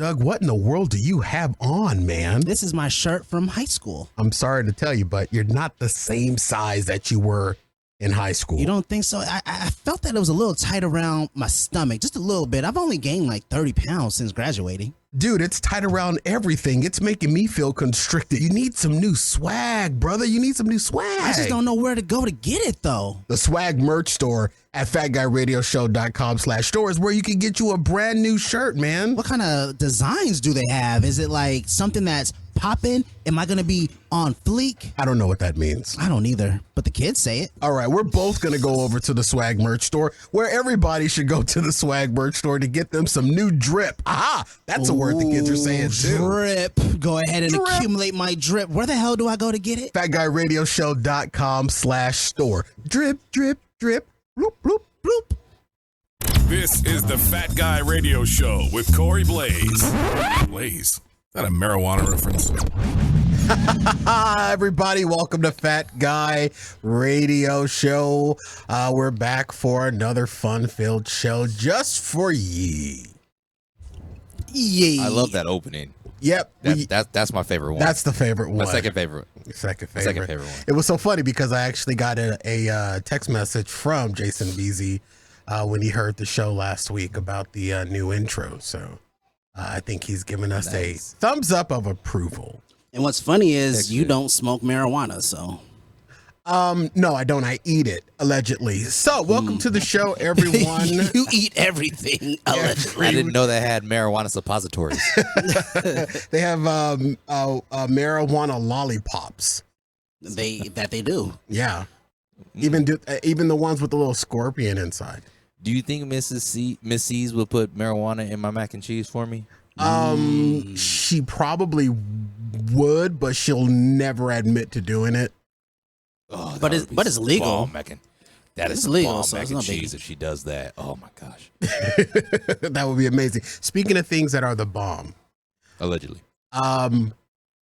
Doug, what in the world do you have on, man? This is my shirt from high school. I'm sorry to tell you, but you're not the same size that you were in high school. You don't think so? I felt that it was a little tight around my stomach, just a little bit. I've only gained like 30 pounds since graduating. Dude, it's tight around everything. It's making me feel constricted. You need some new swag, brother. You need some new swag. I just don't know where to go to get it, though. The swag merch store at FatGuyRadioShow.com/store is where you can get you a brand new shirt, man. What kind of designs do they have? Is it like something that's popping? Am I going to be on fleek? I don't know what that means. I don't either, but the kids say it. All right, we're both going to go over to the swag merch store, where everybody should go to the swag merch store to get them some new drip. Aha, that's a word the kids are saying too. Drip. Go ahead and accumulate my drip. Where the hell do I go to get it? FatGuyRadioShow.com/store. Drip, drip, drip. Bloop, bloop, bloop. This is the Fat Guy Radio Show with Corey Blaze. Blaze? Is that a marijuana reference? Everybody, welcome to Fat Guy Radio Show. We're back for another fun-filled show just for ye. Yeah. I love that opening. Yep. That's my favorite one. That's the favorite one. My second favorite. Second favorite. Second favorite one. It was so funny because I actually got a text message from Jason Beasy when he heard the show last week about the new intro. So I think he's given us a thumbs up of approval. And what's funny is you don't smoke marijuana, so. No, I don't. I eat it, allegedly. So welcome to the show, everyone. You eat everything, allegedly. I didn't know they had marijuana suppositories. They have marijuana lollipops. They do. Yeah. Even the ones with the little scorpion inside. Do you think Miss C's will put marijuana in my mac and cheese for me? She probably would, but she'll never admit to doing it. Oh, but it's legal. That is legal, bomb so mac it's and not cheese big. if she does that. Oh my gosh. That would be amazing. Speaking of things that are the bomb, Allegedly.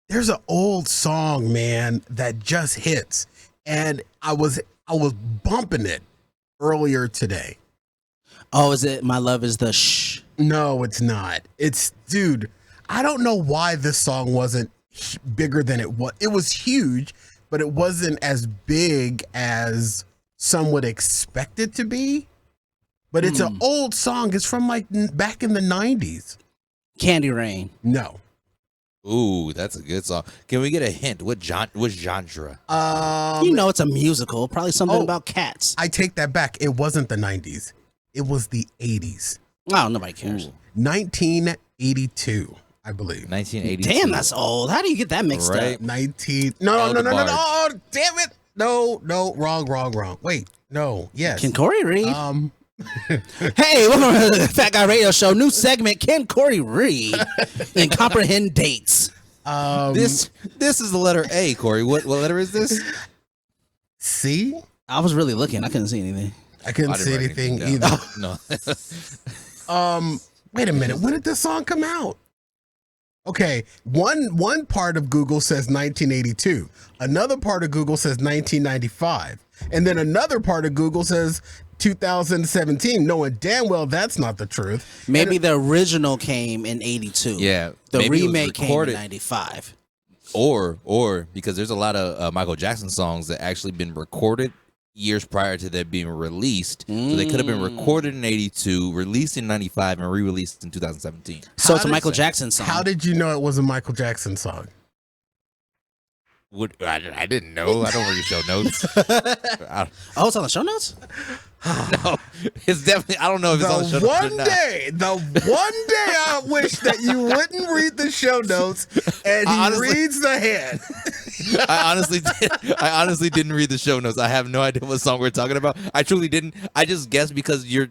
there's an old song, man, that just hits, and I was bumping it earlier today. Oh, is it My Love Is the Shh? No, it's not. Dude, I don't know why this song wasn't bigger than it was. It was huge, but it wasn't as big as some would expect it to be. But it's an old song. It's from like back in the 90s. Candy Rain. No. Ooh, that's a good song. Can we get a hint? What genre? It's a musical. Probably something about cats. I take that back. It wasn't the 90s. It was the 80s. Oh, nobody cares. Ooh. 1982, I believe. 1982. Damn, that's old. How do you get that mixed Right. up? 19. No. Barge. Oh, damn it. No. Wrong. Wait. No. Yes. Can Corey read? Hey, welcome to the Fat Guy Radio Show. New segment, Can Corey read and comprehend dates? This is the letter A, Corey. What letter is this? C? I was really looking. I couldn't see anything. I couldn't see anything either. No. Wait a minute. When did this song come out? Okay, one part of Google says 1982. Another part of Google says 1995. And then another part of Google says 2017, knowing damn well that's not the truth. Maybe the original came in 82. Yeah. The maybe it was remake came recorded- in 95. Or because there's a lot of Michael Jackson songs that actually been recorded years prior to that being released. So they could have been recorded in 82, released in 95, and re-released in 2017. So it's a Michael Jackson song. How did you know it was a Michael Jackson song? I didn't know. I don't read show notes. Oh, it's on the show notes? No, it's definitely. I don't know if it's on the show notes or not. The one day I wish that you wouldn't read the show notes and he reads the head. I honestly didn't read the show notes. I have no idea what song we're talking about. I truly didn't. I just guessed because your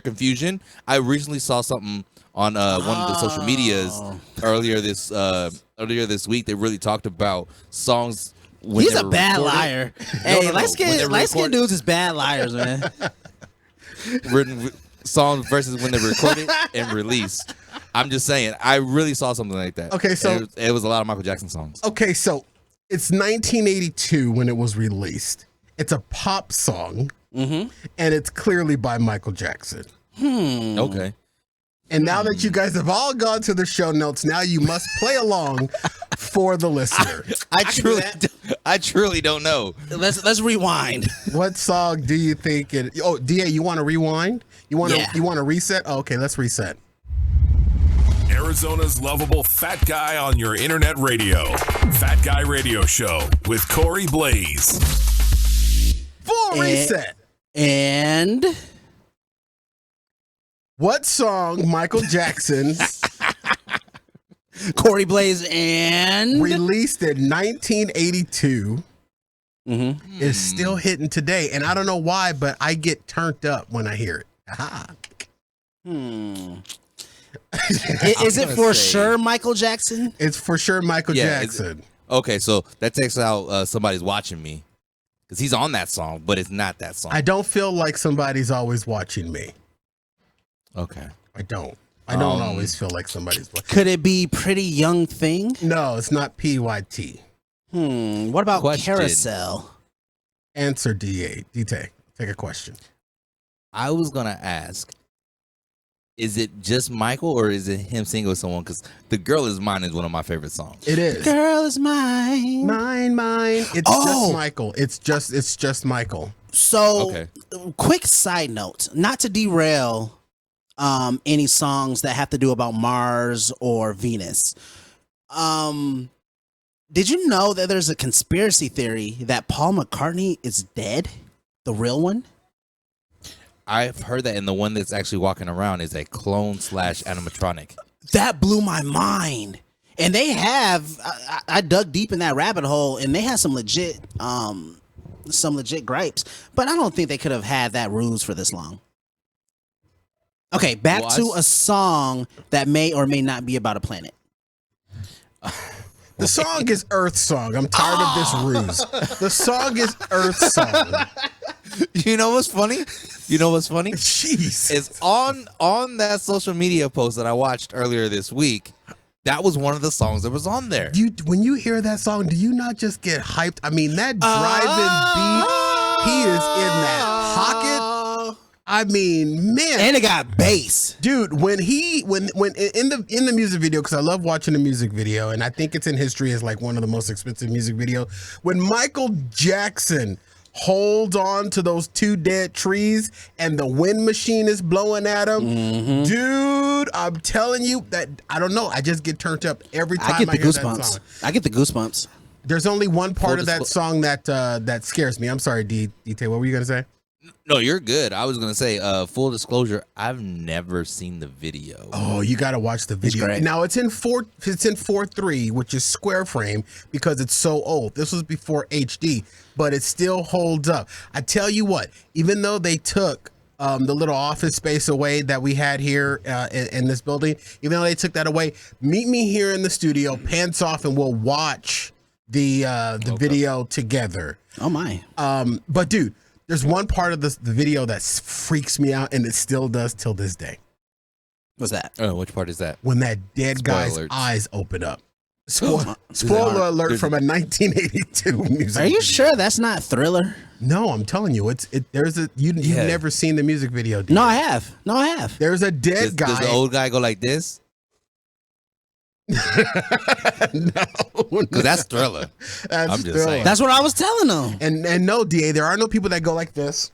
confusion. I recently saw something on one of the social medias earlier this week. They really talked about songs. He's a bad liar. Hey, light-skinned dudes is bad liars, man. Written songs versus when they recorded and released. I'm just saying, I really saw something like that. Okay, so it was a lot of Michael Jackson songs. Okay, so it's 1982 when it was released. It's a pop song, and it's clearly by Michael Jackson. Okay. And now that you guys have all gone to the show notes, now you must play along for the listener. I truly don't know. Let's rewind. What song do you think it? Oh, Da, you want to rewind? You want to reset? Oh, okay, let's reset. Arizona's lovable fat guy on your internet radio. Fat Guy Radio Show with Corey Blaze. Full reset. And what song Michael Jackson Corey Blaze and released in 1982 is still hitting today? And I don't know why, but I get turned up when I hear it. Aha. Is it for sure Michael Jackson? It's for sure Michael Jackson. Okay, so that takes out Somebody's Watching Me. Because he's on that song, but it's not that song. I don't feel like somebody's always watching me. Okay. I don't always feel like somebody's watching. Could it be Pretty Young Thing? No, it's not PYT. What about Carousel? Answer DA. D-Tay. Take a question. I was going to ask, is it just Michael or is it him singing with someone? Because The Girl Is Mine is one of my favorite songs. It is. Girl is mine. Mine. It's just Michael. It's just Michael. So, quick side note, not to derail any songs that have to do about Mars or Venus. Did you know that there's a conspiracy theory that Paul McCartney is dead? The real one? I've heard that, and the one that's actually walking around is a clone / animatronic. That blew my mind. And they have, I dug deep in that rabbit hole, and they have some legit gripes. But I don't think they could have had that ruse for this long. Okay, back to a song that may or may not be about a planet. The song is Earth Song. I'm tired of this ruse. The song is Earth Song. You know what's funny? Jeez. It's on that social media post that I watched earlier this week. That was one of the songs that was on there. When you hear that song, do you not just get hyped? I mean, that driving beat, he is in that pocket. I mean, man, and it got bass, dude. When in the music video, because I love watching the music video, and I think it's in history as like one of the most expensive music videos. When Michael Jackson holds on to those two dead trees and the wind machine is blowing at him, dude, I'm telling you that I don't know. I just get turned up every time I hear that song. I get the goosebumps. There's only one part of that song that scares me. I'm sorry, D-Tay, what were you gonna say? No, you're good. I was gonna say, full disclosure, I've never seen the video. Oh, you gotta watch the video. Now it's in 4:3, which is square frame because it's so old. This was before HD, but it still holds up. I tell you what, even though they took the little office space away that we had here in this building, even though they took that away, meet me here in the studio, pants off, and we'll watch the video together. Oh my! But dude, there's one part of the video that freaks me out, and it still does till this day. What's that? Oh, which part is that? When that dead guy's eyes open up. Spoiler alert from a 1982 music. Are you video. sure that's not Thriller? No, I'm telling you, you've never seen the music video. No, I have. There's a dead guy. Does the old guy go like this? No, because that's Thriller. I'm just Thriller. saying. That's what I was telling him. And no, DA, there are no people that go like this.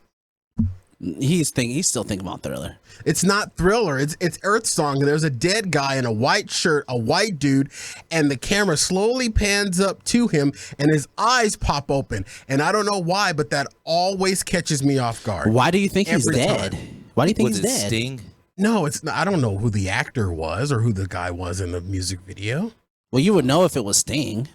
He's still thinking about Thriller. It's not Thriller. It's Earth Song. There's a dead guy in a white shirt, a white dude, and the camera slowly pans up to him, and his eyes pop open. And I don't know why, but that always catches me off guard. Why do you think he's dead? Why do you think Was he's it dead? Sting? No, it's not. I don't know who the actor was or who the guy was in the music video. Well, you would know if it was Sting.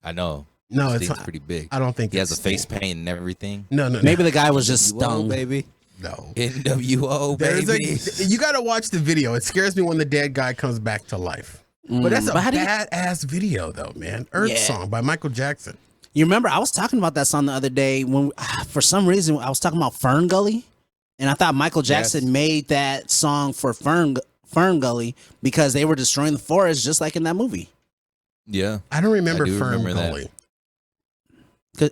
I know. No, Sting's it's not. pretty big. I don't think he has a Sting. face paint and everything. No. Maybe the guy was just stung, baby. No. NWO, baby. You got to watch the video. It scares me when the dead guy comes back to life. But that's a badass video, though, man. Earth Song by Michael Jackson. You remember I was talking about that song the other day when, for some reason, I was talking about Fern Gully, and I thought Michael Jackson made that song for Fern Gully because they were destroying the forest just like in that movie. Yeah, I don't remember Fern Gully.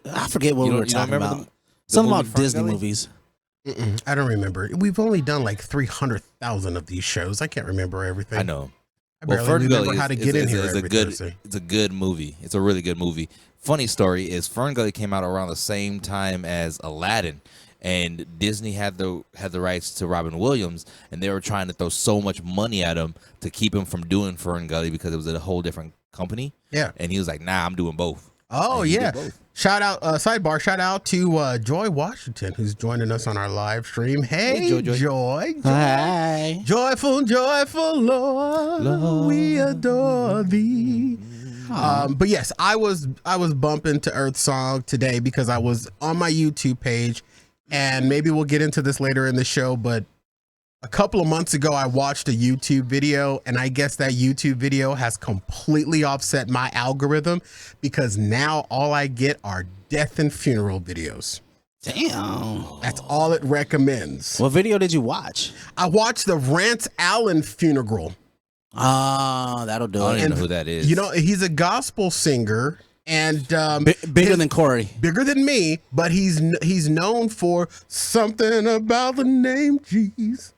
I forget what we were talking about. Something about Disney movies. I don't remember. We've only done like 300,000 of these shows. I can't remember everything. I know. I barely remember how to get in here every Thursday. It's a good movie. It's a really good movie. Funny story is FernGully came out around the same time as Aladdin, and Disney had the rights to Robin Williams, and they were trying to throw so much money at him to keep him from doing FernGully because it was a whole different company. Yeah. And he was like, "Nah, I'm doing both." Oh, yeah. Shout out, shout out to Joy Washington, who's joining us on our live stream. Hey, Joy. Hi. Joyful, Lord, we adore thee. But yes, I was bumping to Earth Song today because I was on my YouTube page, and maybe we'll get into this later in the show, but a couple of months ago, I watched a YouTube video, and I guess that YouTube video has completely offset my algorithm because now all I get are death and funeral videos. Damn. That's all it recommends. What video did you watch? I watched the Rance Allen funeral. Oh, that'll do I don't it. even know who that is. You know, he's a gospel singer. And bigger than Corey. Bigger than me, but he's known for something about the name Jesus.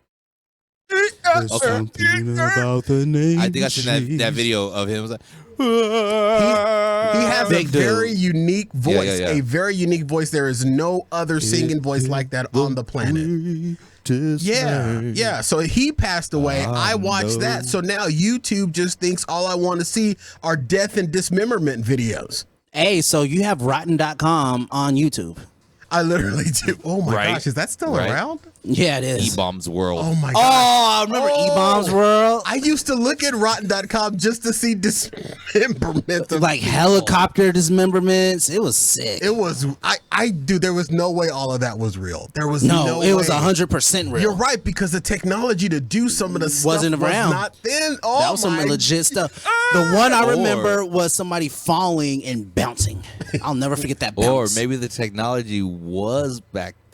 Something about the name. I think I seen that video of him. It was like, he has a very unique voice. Yeah. A very unique voice. There is no other singing voice like that on the planet. Yeah. So he passed away. I watched that. So now YouTube just thinks all I want to see are death and dismemberment videos. Hey, so you have rotten.com on YouTube. I literally do. Oh my gosh, is that still around? Yeah, it is. E-Bombs World. Oh my gosh. Oh, I remember E-Bombs World. I used to look at rotten.com just to see dismemberment of like people. Helicopter dismemberments. It was sick. It was there was no way all of that was real. There was no it way. was 100% real. You're right, because the technology to do some of the stuff wasn't around. Was not then. Oh, that was some legit stuff. The one I remember was somebody falling and bouncing. I'll never forget that bounce. Or maybe the technology was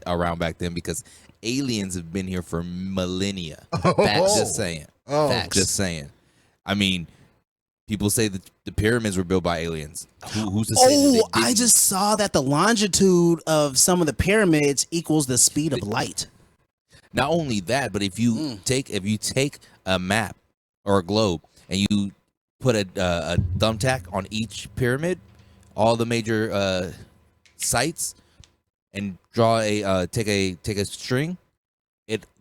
around back then because aliens have been here for millennia. Facts. Just saying. Facts. Just saying. I mean, people say that the pyramids were built by aliens. Who's to say that I just saw that the longitude of some of the pyramids equals the speed of light. Not only that, but if you take a map or a globe and you put a thumbtack on each pyramid, all the major sites, and draw take a string,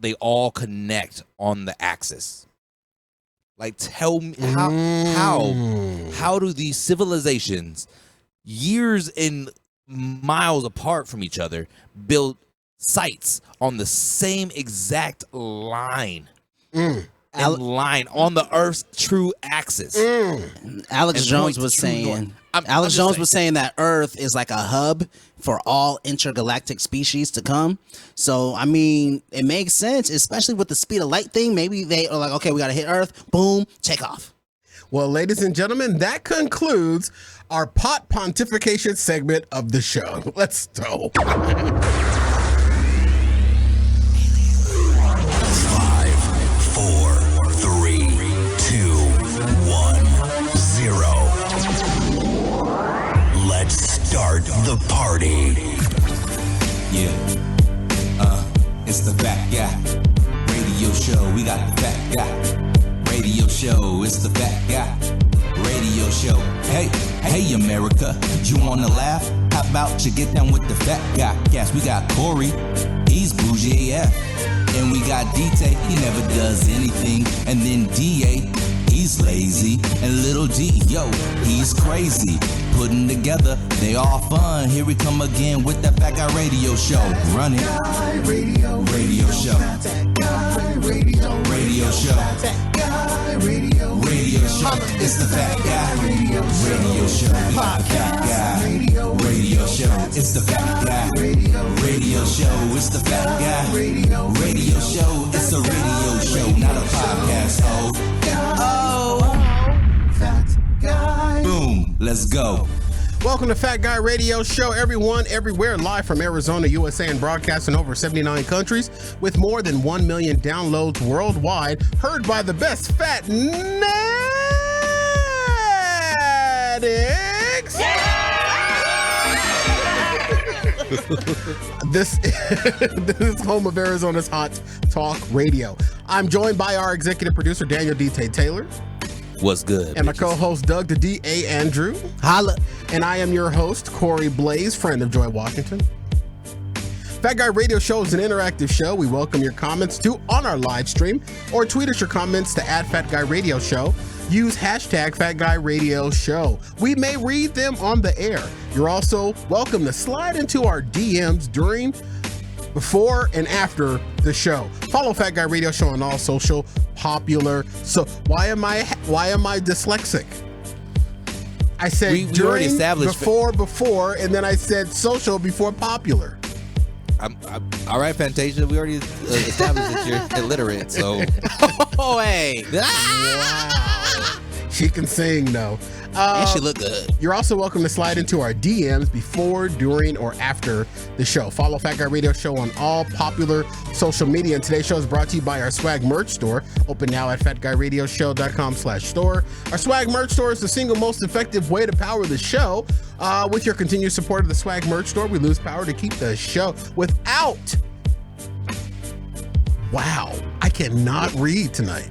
they all connect on the axis. Like, tell me how do these civilizations, years and miles apart from each other, build sites on the same exact line? Line on the Earth's true axis. Alex Jones was saying that Earth is like a hub for all intergalactic species to come. So, I mean, it makes sense, especially with the speed of light thing. Maybe they are like, okay, we got to hit Earth. Boom, take off. Well, ladies and gentlemen, that concludes our pot pontification segment of the show. Let's go. 4, 3, 2, 1, 0. Let's start the party. Yeah. It's the Fat Guy Radio Show. We got the Fat Guy Radio Show. It's the Fat Guy Radio Show. Hey, America, you wanna laugh? How about you get down with the Fat Guy? Yes, we got Corey, he's bougie AF. And we got D-Tay, he never does anything. And then D-A, he's lazy. And little G, yo, he's crazy. Putting together, they all fun. Here we come again with the Fat Guy Radio Show. Run it. Radio Show. Radio Show. Radio Show. It's the Fat Guy Radio Show. Fat Guy Radio Show. It's the Fat Guy Radio Show. It's the Fat Guy Radio Show. It's a radio show, not a podcast. Oh, Fat Guy. Boom. Let's go. Welcome to Fat Guy Radio Show, everyone, everywhere, live from Arizona, USA, and broadcast in over 79 countries with more than 1 million downloads worldwide, heard by the best fat addicts. This is home of Arizona's Hot Talk Radio. I'm joined by our executive producer, Daniel D. Taylor. What's good? And my co-host, Doug the D.A. Andrew. Holla. And I am your host, Corey Blaze, friend of Joy Washington. Fat Guy Radio Show is an interactive show. We welcome your comments on our live stream, or tweet us your comments to @FatGuyRadioShow. Use hashtag FatGuyRadioShow. We may read them on the air. You're also welcome to slide into our DMs during, before, and after the show. Follow Fat Guy Radio Show on all social popular. So why am I dyslexic? I said we already during, established before, and then I said social before popular. All right, Fantasia. We already established that you're illiterate, so. Oh, hey. Wow. She can sing, though. And she look good. You're also welcome to slide into our DMs before, during, or after the show. Follow Fat Guy Radio Show on all popular social media. And today's show is brought to you by our swag merch store. Open now at FatGuyRadioShow.com/store. Our swag merch store is the single most effective way to power the show. With your continued support of the swag merch store, we lose power to keep the show without. Wow, I cannot read tonight.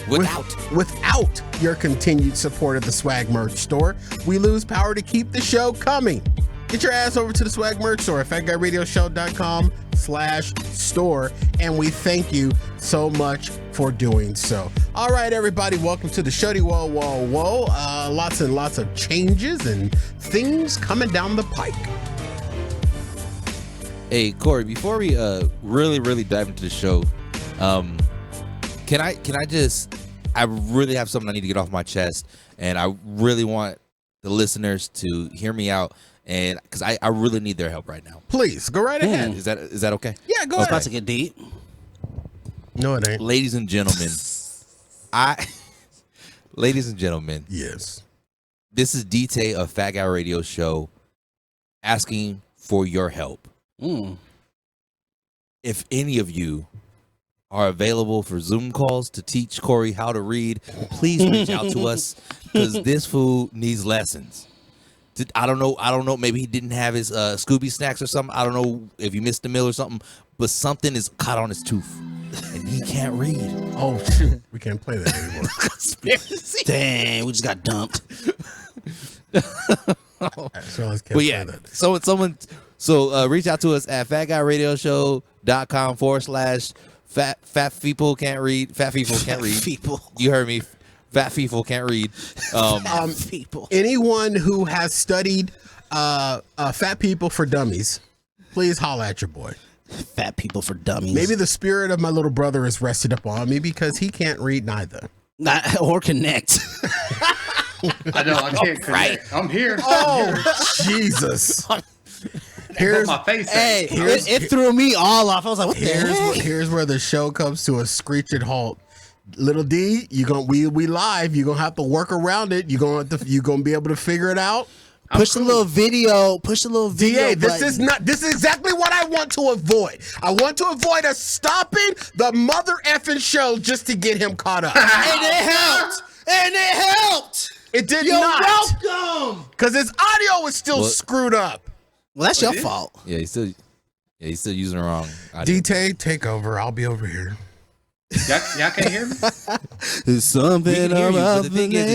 Without your continued support of the swag merch store, we lose power to keep the show coming. Get your ass over to the swag merch store at FatGuyRadioShow.com/store, and we thank you so much for doing so. All right, everybody, welcome to the Shuddy Whoa Whoa Whoa. Lots and lots of changes and things coming down the pike. Hey, Corey, before we really dive into the show, Can I just, I really have something I need to get off my chest, and I really want the listeners to hear me out, and because I really need their help right now. Please, go right ahead. Is that okay? Yeah, go It's ahead. about to get deep. No, it ain't. Ladies and gentlemen, Yes. This is DT of Fat Guy Radio Show asking for your help. If any of you are available for Zoom calls to teach Corey how to read, please reach out to us, because this fool needs lessons. I don't know. Maybe he didn't have his Scooby snacks or something. I don't know if he missed a meal or something, but something is caught on his tooth, and he can't read. Oh, shoot. We can't play that anymore. Conspiracy. Dang, we just got dumped. But yeah, so reach out to us at fatguyradioshow.com/fat people can't read. Fat people can't read. Feaple. You heard me. Fat people can't read. People. Anyone who has studied Fat People for Dummies, please holla at your boy. Fat people for dummies. Maybe the spirit of my little brother is rested upon me because he can't read neither. Or connect. I know, I can't connect. Right. I'm here. Oh, Jesus. Here's my face. Hey, it threw me all off. I was like, what the heck? Here's where the show comes to a screeching halt. Little D, we live. You're gonna have to work around it. You're gonna be able to figure it out. Push the little video. DA, this is exactly what I want to avoid. I want to avoid us stopping the mother effing show just to get him caught up. And it helped. It did You're not. welcome. Because his audio is still screwed up. Well, that's your fault. Yeah, he's still using the wrong audio. D-Tay, take over. I'll be over here. Y'all can't hear me? There's something We can hear you, but about the the thing is,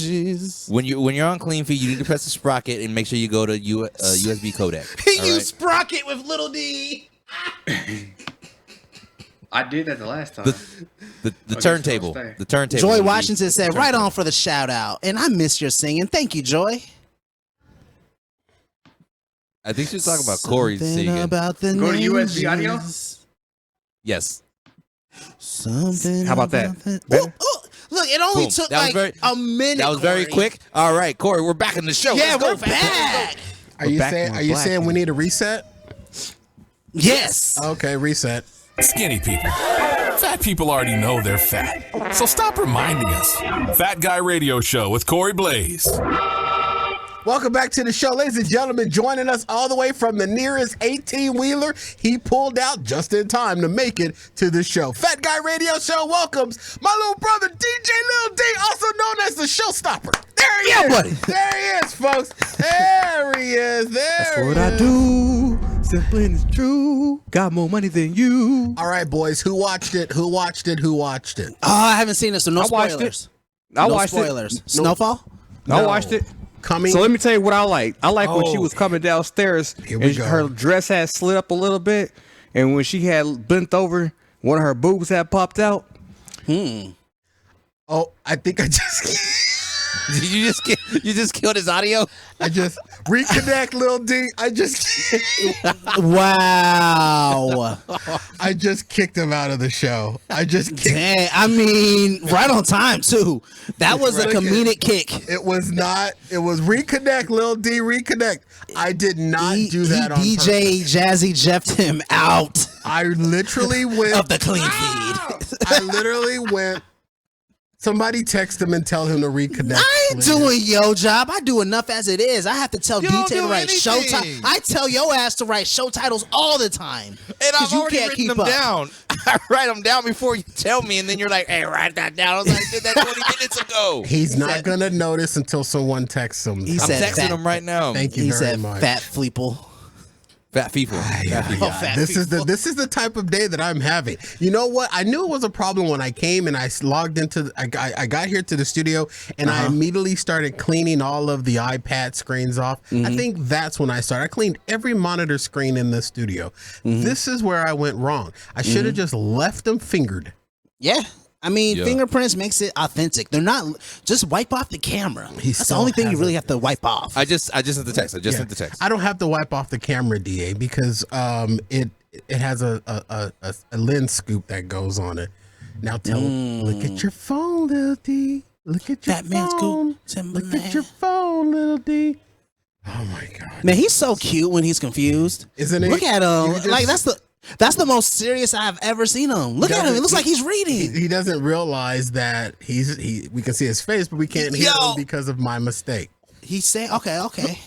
angels. When you're on clean feed, you need to press the sprocket and make sure you go to USB codec. He all used right? Sprocket with little D. I did that the last time. The Okay, turntable. so stay. The turntable. Joy would be- Washington said, right on for the shout out. And I missed your singing. Thank you, Joy. I think she was talking about Corey's Something singing. about the Go to USB audio? angels. Yes. Something. How about that? Ooh, look, it only Boom. took That was like a minute. That was very Corey. quick. All right, Corey, we're back in the show. Yeah, Let's go, we're Fat Boy. back. Are you back saying? on Are you black, saying we man. need a reset? Yes. Okay, reset. Skinny people. Fat people already know they're fat. So stop reminding us. Fat Guy Radio Show with Corey Blaze. Welcome back to the show, ladies and gentlemen. Joining us all the way from the nearest 18-wheeler, he pulled out just in time to make it to the show. Fat Guy Radio Show welcomes my little brother, DJ Lil D, also known as the Showstopper. There he is. Buddy. There he is, folks. There he is. That's what I do. Simple and it's true. Got more money than you. All right, boys. Who watched it? Who watched it? Who watched it? Oh, I haven't seen it, so no I watched spoilers. I No watched spoilers. it. Snowfall? I watched it. Coming. So let me tell you what I like. I like when she Oh. was coming downstairs Here we and go. her dress had slid up a little bit, and when she had bent over, one of her boobs had popped out. Oh, I think I just Did you just killed his audio? reconnect, Lil D. Wow. I just kicked him out of the show. I just kicked. Dang, I mean, right on time, too. That was a comedic kick. It was not. It was reconnect, Lil D. Reconnect. I did not do that on purpose. DJ Jazzy Jeffed him out I literally went. of the clean feed. I literally went. Somebody text him and tell him to reconnect. I ain't please. doing your job. I do enough as it is. I have to tell You don't DJ to do write show anything. titles. I tell your ass to write show titles all the time. And I've 'Cause you already can't written keep them up. down. I write them down before you tell me, and then you're like, "Hey, write that down." I was like, "I did that 20 minutes ago." He's not gonna notice until someone texts him. He I'm said texting fat- him right now. Thank you He very said much. fat Feaple. Fat people. Fat This is people. the type of day that I'm having. You know what? I knew it was a problem when I came and I logged into. I got here to the studio and I immediately started cleaning all of the iPad screens off. I think that's when I started. I cleaned every monitor screen in the studio. This is where I went wrong. I should have just left them fingered. Yeah. I mean, Yeah. fingerprints makes it authentic. They're not just wipe off the camera. He That's the still only thing you has really it. have to wipe off. I just sent the text. Yeah. Sent the text. I don't have to wipe off the camera, DA, because it has a lens scoop that goes on it. Now look at your phone, little D. Look at your Fat man phone. scoop. Look at your phone, little D. Oh my God. Man, he's so cute when he's confused. Isn't he? Look at You him. just- Like that's the most serious I've ever seen him. Look at him. It looks like he's reading. He doesn't realize that we can see his face, but we can't hear Yo. him because of my mistake. He's saying, okay.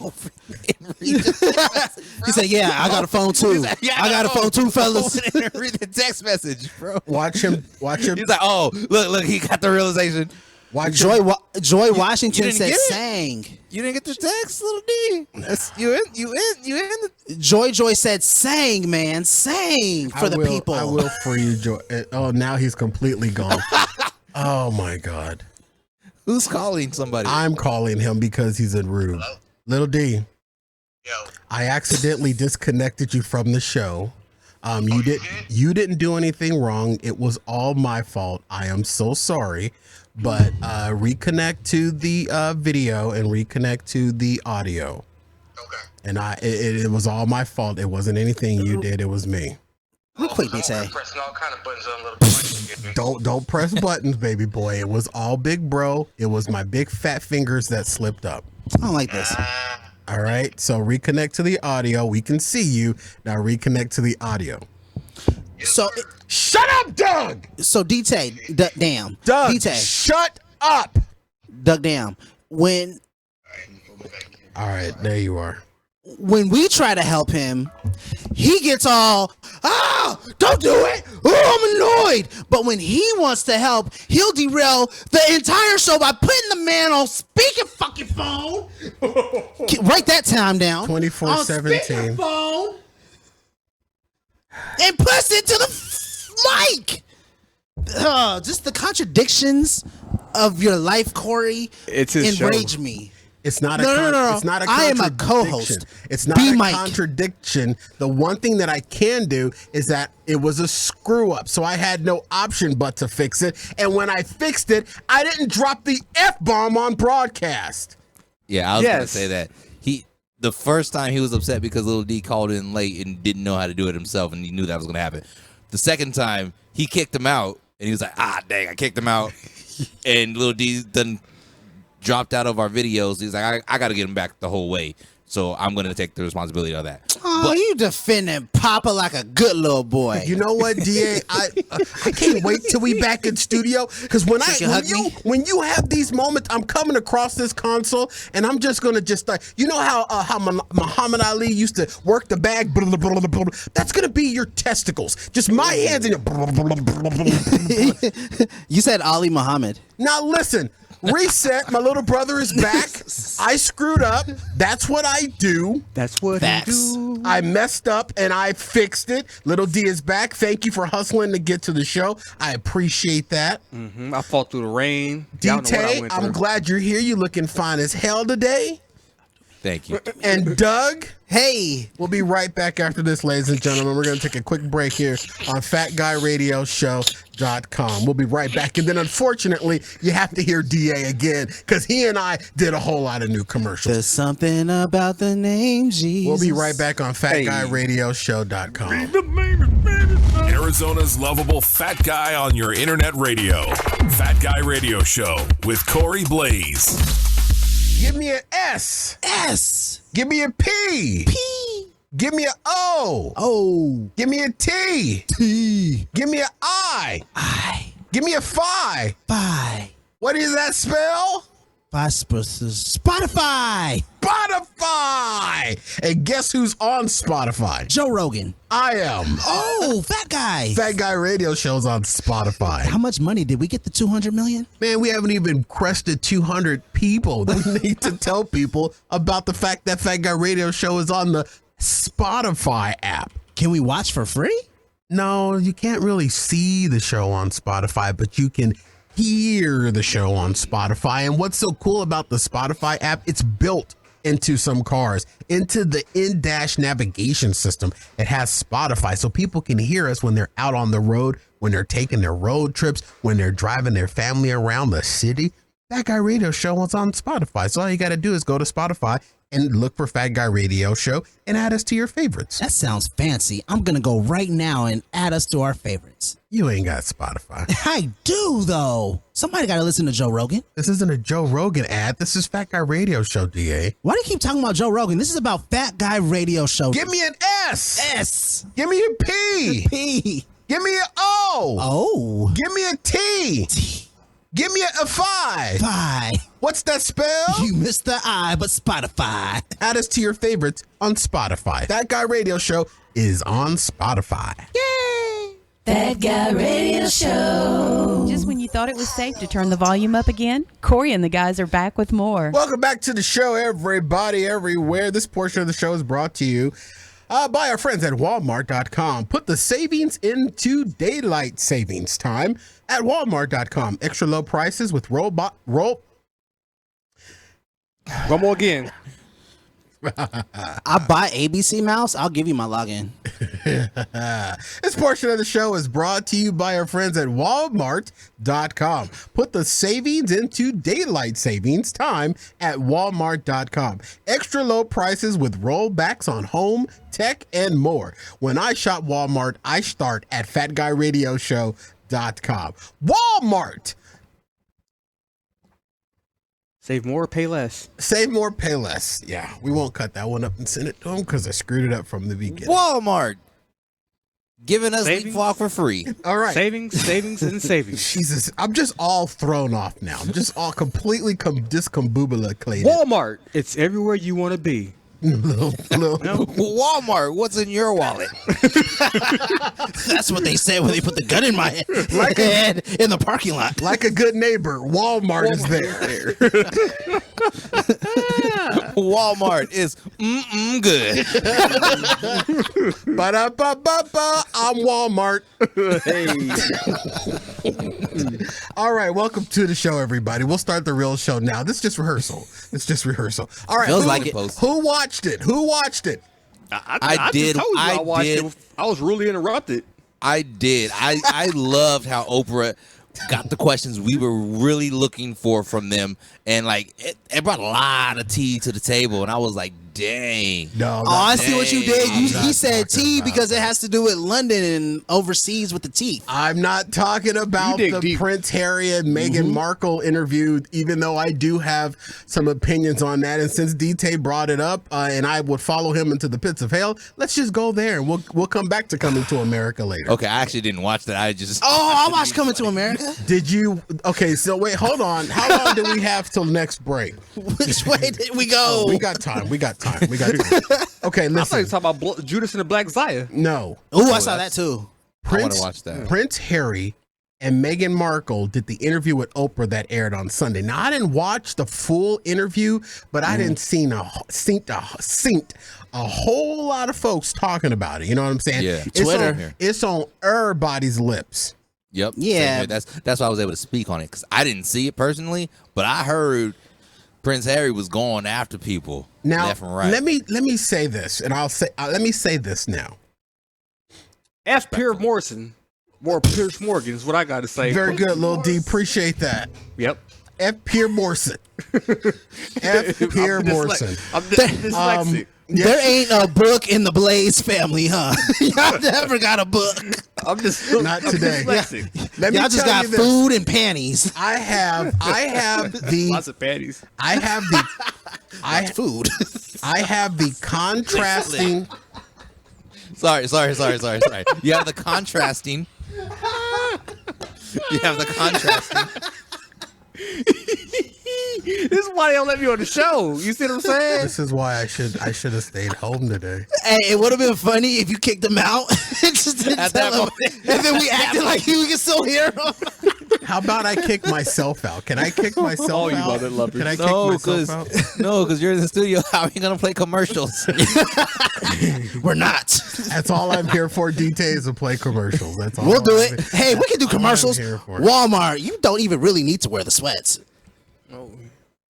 He said, yeah, I got a phone too. I got a phone too, fellas. Read the text message, bro. Watch him. He's like, "Oh, look, he got the realization." Watch Joy him. Joy Washington didn't said get it? sang. You didn't get the text, little D. That's you in the Joy said sang, man. Sang for I the will- people. I will for you, Joy. Oh, now he's completely gone. Oh my God. Who's calling somebody? I'm calling him because he's in rude. Little D. Yo, I accidentally disconnected you from the show. You didn't do anything wrong. It was all my fault. I am so sorry. But reconnect to the video and reconnect to the audio. okay. And it was all my fault. It wasn't anything you did. It was me. Real quick, I'm BT. pressing all kind of buttons on a little bit. Don't press buttons, baby boy. It was all big bro. It was my big fat fingers that slipped up. I don't like this. All right. So reconnect to the audio. We can see you. Now reconnect to the audio. So Shut up, Doug! DT, damn. Doug, DT, shut up! Doug, damn. When All right, there you are. we try to help him, he gets all, don't do it. Oh, I'm annoyed. But when he wants to help, he'll derail the entire show by putting the man on speaking fucking phone. Write that time down. 24/17. On speakerphone. And puts it to the mic. Just the contradictions of your life, Corey, It's his show. enrage me. It's not No. It's not a I am a contradiction. co-host. It's not Be a Mike. contradiction. The one thing that I can do is that it was a screw up, so I had no option but to fix it. And when I fixed it, I didn't drop the F-bomb on broadcast. Yeah, I was gonna Yes. say that. The first time he was upset because Lil D called in late and didn't know how to do it himself, and he knew that was gonna happen. The second time he kicked him out, and he was like, dang, I kicked him out, and Lil D done dropped out of our videos. He's like, I got to get him back the whole way. So I'm going to take the responsibility of that. Oh, you defending Papa like a good little boy. You know what, DA? I can't wait till we back in studio because when you have these moments, I'm coming across this console and I'm just gonna you know how Muhammad Ali used to work the bag. That's gonna be your testicles, just my hands in your. You said Ali Muhammad. Now listen. Reset. My little brother is back. I screwed up. That's what I do. That's what Facts. I do. I messed up and I fixed it. Little D is back. Thank you for hustling to get to the show. I appreciate that. I fought through the rain. Y'all know what I D-Tay, went I'm through. glad you're here. You looking fine as hell today. Thank you. And Doug, Hey. we'll be right back after this, ladies and gentlemen. We're going to take a quick break here on FatGuyRadioShow.com. We'll be right back. And then, unfortunately, you have to hear DA again because he and I did a whole lot of new commercials. There's something about the name Jesus. We'll be right back on FatGuyRadioShow.com. Arizona's lovable fat guy on your internet radio. Fat Guy Radio Show with Corey Blaze. Give me an S. S. Give me a P. P. Give me an O. O. Give me a T. T. Give me an I. I. Give me a Phi. Phi. What does that spell? Spotify. Spotify. And guess who's on Spotify? Joe Rogan. I am. Oh, fat guy. Fat Guy Radio Show's on Spotify. How much money did we get? The 200 million? Man, we haven't even crested 200 people. We need to tell people about the fact that Fat Guy Radio Show is on the Spotify app. Can we watch for free? No, you can't really see the show on Spotify, but you can hear the show on Spotify. And what's so cool about the Spotify app, it's built into some cars, into the in-dash navigation system. It has Spotify, so people can hear us when they're out on the road, when they're taking their road trips, when they're driving their family around the city. Fat Guy Radio Show is on Spotify. So all you got to do is go to Spotify and look for Fat Guy Radio Show and add us to your favorites. That sounds fancy. I'm going to go right now and add us to our favorites. You ain't got Spotify. I do, though. Somebody got to listen to Joe Rogan. This isn't a Joe Rogan ad. This is Fat Guy Radio Show, DA. Why do you keep talking about Joe Rogan? This is about Fat Guy Radio Show. Give me an S. S. Give me a P. P. Give me an O. Oh. Give me a T. T. Give me a Phi. Phi. What's that spell? You missed the I, but Spotify. Add us to your favorites on Spotify. That Guy Radio Show is on Spotify. Yay! Fat Guy Radio Show. Just when you thought it was safe to turn the volume up again, Corey and the guys are back with more. Welcome back to the show, everybody, everywhere. This portion of the show is brought to you by our friends at Walmart.com. Put the savings into daylight savings time at Walmart.com. Extra low prices with roll. One more again. I buy ABC Mouse. I'll give you my login. This portion of the show is brought to you by our friends at Walmart.com. Put the savings into daylight savings time at Walmart.com. Extra low prices with rollbacks on home, tech, and more. When I shop Walmart, I start at FatGuyRadioShow.com. Walmart. Save more, pay less. Save more, pay less. Yeah, we won't cut that one up and send it to them because I screwed it up from the beginning. Walmart giving us Savings? Leapfrog for free. All right. Savings, and savings. Jesus, I'm just all thrown off now. I'm just all completely discombobulated. Walmart. It's everywhere you want to be. Walmart, what's in your wallet? That's what they said when they put the gun in my head in the parking lot. Like a good neighbor, Walmart is there. Walmart is good. Ba-da-ba-ba-ba, I'm Walmart. All right, welcome to the show, everybody. We'll start the real show now. This is just rehearsal. All right, Feels like it. Who watched it? I did. Just told you I watched did. it. I was really interrupted. I did. I loved how Oprah got the questions we were really looking for from them, and like it brought a lot of tea to the table, and I was like, Dang. No. Oh, I see what you did. He said talking T about because it has to do with London and overseas with the teeth. I'm not talking about dig the deep. Prince Harry and Meghan Markle interview, even though I do have some opinions on that. And since DT brought it up, and I would follow him into the pits of hell, let's just go there and we'll come back to Coming to America later. Okay, I actually didn't watch that. I just. Oh, I watched Coming to America. Did you? Okay, so wait, hold on. How long do we have till next break? Which way did we go? We got time. We got time. Okay, I thought you listen. were talking about Judas and the Black Messiah. No. Oh, I saw that too. I want to watch that. Prince Harry and Meghan Markle did the interview with Oprah that aired on Sunday. Now, I didn't watch the full interview, but I didn't seen a whole lot of folks talking about it. You know what I'm saying? Yeah. Twitter. It's on everybody's lips. Yep. Yeah. Same here. That's why I was able to speak on it because I didn't see it personally, but I heard Prince Harry was going after people Now, left and right. let me say this, and let me say this now. F. Pierce Morrison. More Pierce Morgan is what I got to say. Very good, Lil D. Appreciate that. Yep. F. Pierre Morrison. F. Pierre Morrison. I'm dyslexic. There ain't a book in the Blaze family, huh? Y'all never got a book. I'm just Not today. dyslexic. Let me Y'all just tell got you this. food and panties. I have the Lots of panties. I have the Food. I have the contrasting. Sorry. You have the contrasting. You have the contrasting. This is why they don't let me on the show. You see what I'm saying? This is why I should have stayed home today. Hey, it would have been funny if you kicked him out and just didn't At tell that him. And then we acted like we could still hear him. How about I kick myself out? Can I kick myself Oh, you out? mother lovers. Can I kick No, myself out? because you're in the studio. How are you gonna play commercials? We're not. That's all I'm here for. DT is to play commercials. That's all. We'll do I'm it. Hey, we can do all I'm commercials. here for. Walmart, you don't even really need to wear the sweats.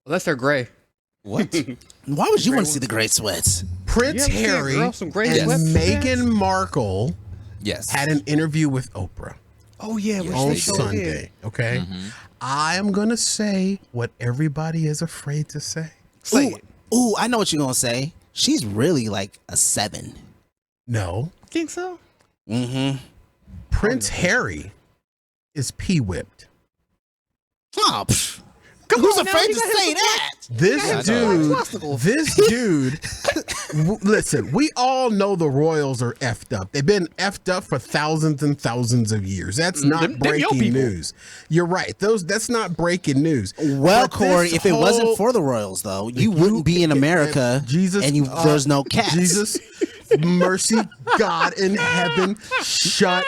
Unless they're gray. What? Why would you want to see the gray sweats? Prince You ever see a Harry girl, some gray and sweats? Meghan Markle Yes. had an interview with Oprah Oh yeah, Yes, on they did. Sunday. Okay, I am gonna say what everybody is afraid to say. Say it. Ooh, I know what you're gonna say. She's really like a 7. No, Think so? Mm-hmm. Prince Harry is pee-whipped. Oh, who's afraid to say that? This dude, listen, we all know the royals are effed up. They've been effed up for thousands and thousands of years. That's not Them your breaking people. news. You're right. That's not breaking news. Well, But Corey, this if it wasn't whole- for the royals, though, you wouldn't be in America. Jesus, and there's no cats. Jesus, mercy, God in heaven, shut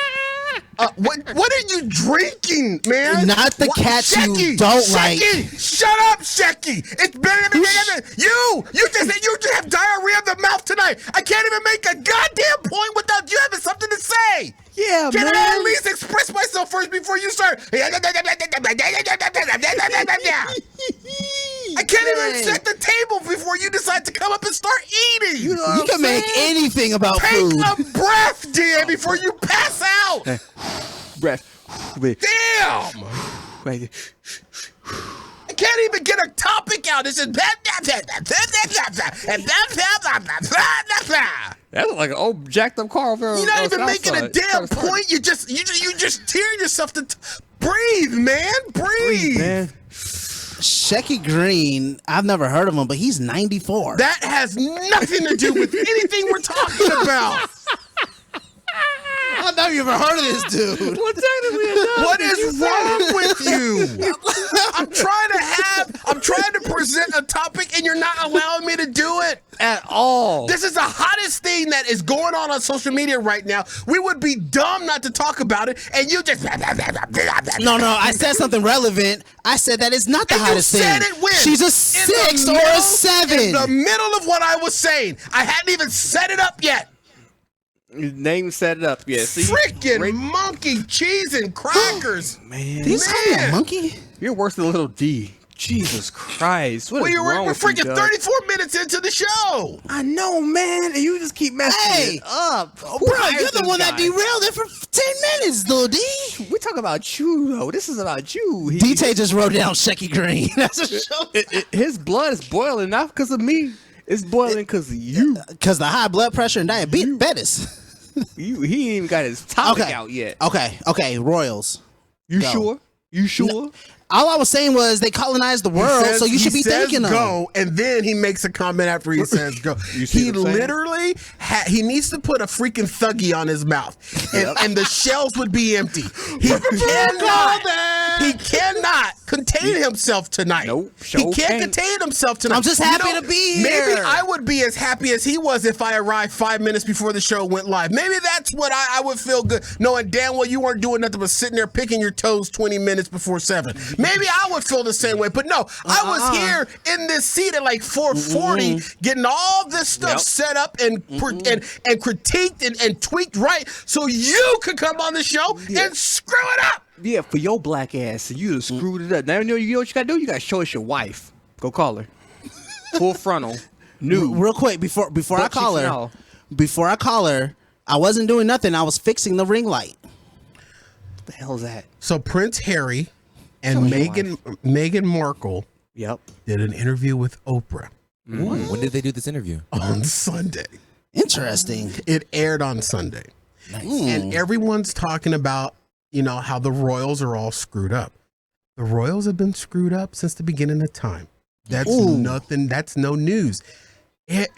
up. What are you drinking, man? Not the cats you don't like. Shut up, Shecky. It's you just have diarrhea of the mouth tonight. I can't even make a goddamn point without you having something to say. Yeah, Can man. I at least express myself first before you start? I can't even set the table before you decide to come up and start eating. You can make anything about Take food. a breath, Dan, before you pass out. Breath. Damn. I can't even get a topic out. It's just That looks like an old jacked up car over. you're not even making a damn point. You just tearing yourself to breathe, man. Breathe. Man. Shecky Green, I've never heard of him, but he's 94. That has nothing to do with anything we're talking about. I've never even heard of this dude. Well, technically it does. What is wrong with you? I'm trying to present a topic and you're not allowing me to do it. At all. This is the hottest thing that is going on social media right now. We would be dumb not to talk about it, and you just No, I said something relevant. I said that it's not the And hottest you said thing. it when? She's a In 6 the or middle- a 7. In the middle of what I was saying. I hadn't even set it up yet. His name set it up. Yeah. See, Freaking monkey cheese and crackers. man. Did you call me a Man. monkey? You're worse than a little D. Jesus Christ. What is wrong We're with you, freaking Doug? 34 minutes into the show. I know, man. And you just keep messing Hey, it up. Bro, you're the one that derailed it for 10 minutes, Lil D. We talk about you, though. This is about you. DT just wrote down Shecky Green. That's a show. His blood is boiling, not because of me. It's boiling because of you. Because the high blood pressure and diabetes. He ain't even got his topic out yet. Okay. Royals. You Go. sure? You sure? All I was saying was they colonized the world, so you should be thanking them. Go, and then he makes a comment after he says go. He literally he needs to put a freaking thuggy on his mouth, and the shells would be empty. He cannot contain himself tonight. Nope, he can't contain himself tonight. I'm just happy to be here. Maybe I would be as happy as he was if I arrived 5 minutes before the show went live. Maybe that's what I would feel good, knowing damn well you weren't doing nothing but sitting there picking your toes 20 minutes before 7. Maybe I would feel the same way, but no, I was here in this seat at like 4:40, getting all this stuff set up and critiqued and tweaked right, so you could come on the show and screw it up. Yeah, for your black ass, you done screwed it up. Now you know what you gotta do. You gotta show us your wife. Go call her. Full frontal. New. Real quick before I call her. Before I call her, I wasn't doing nothing. I was fixing the ring light. What the hell is that? So Prince Harry and Meghan Markle did an interview with Oprah. When did they do this interview? On Sunday. Interesting. It aired on Sunday. Nice. And everyone's talking about, how the royals are all screwed up. The royals have been screwed up since the beginning of time. That's nothing. That's no news.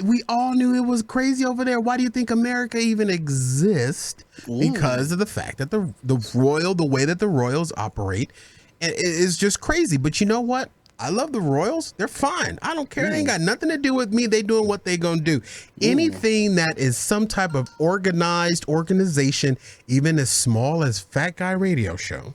We all knew it was crazy over there. Why do you think America even exists? Because of the fact that the way that the royals operate is just crazy. But you know what? I love the royals. They're fine. I don't care. They ain't got nothing to do with me. They doing what they gonna do. Anything that is some type of organized organization, even as small as Fat Guy Radio Show,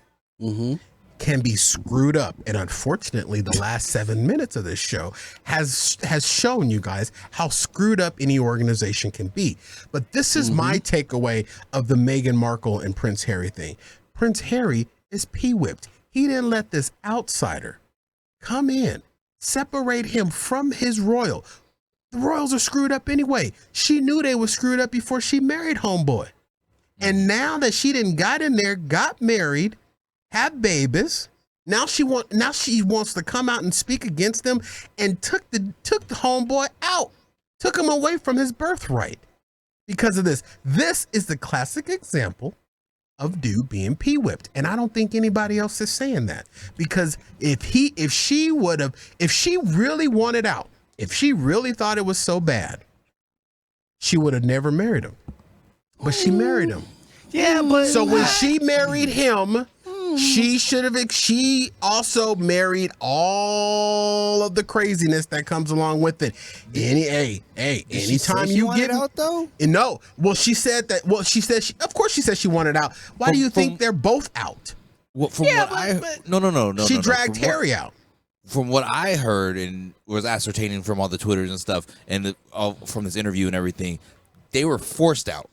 can be screwed up. And unfortunately, the last 7 minutes of this show has shown you guys how screwed up any organization can be. But this is my takeaway of the Meghan Markle and Prince Harry thing. Prince Harry is pee-whipped. He didn't let this outsider come in, separate him from his royal. The royals are screwed up anyway. She knew they were screwed up before she married homeboy. And now that she didn't got in there, got married, have babies, now she wants to come out and speak against them, and took the homeboy out, took him away from his birthright because of this. This is the classic example of dude being pee-whipped, and I don't think anybody else is saying that, because if she really wanted out, if she really thought it was so bad, she would have never married him. But she married him. Yeah, but so when she married him, she also married all of the craziness that comes along with it. Anytime you get out though? No. Well, she said that. Well, of course she said she wanted out. Why do you think they're both out? No. She dragged Harry out. From what I heard and was ascertaining from all the Twitters and stuff, and from this interview and everything, they were forced out.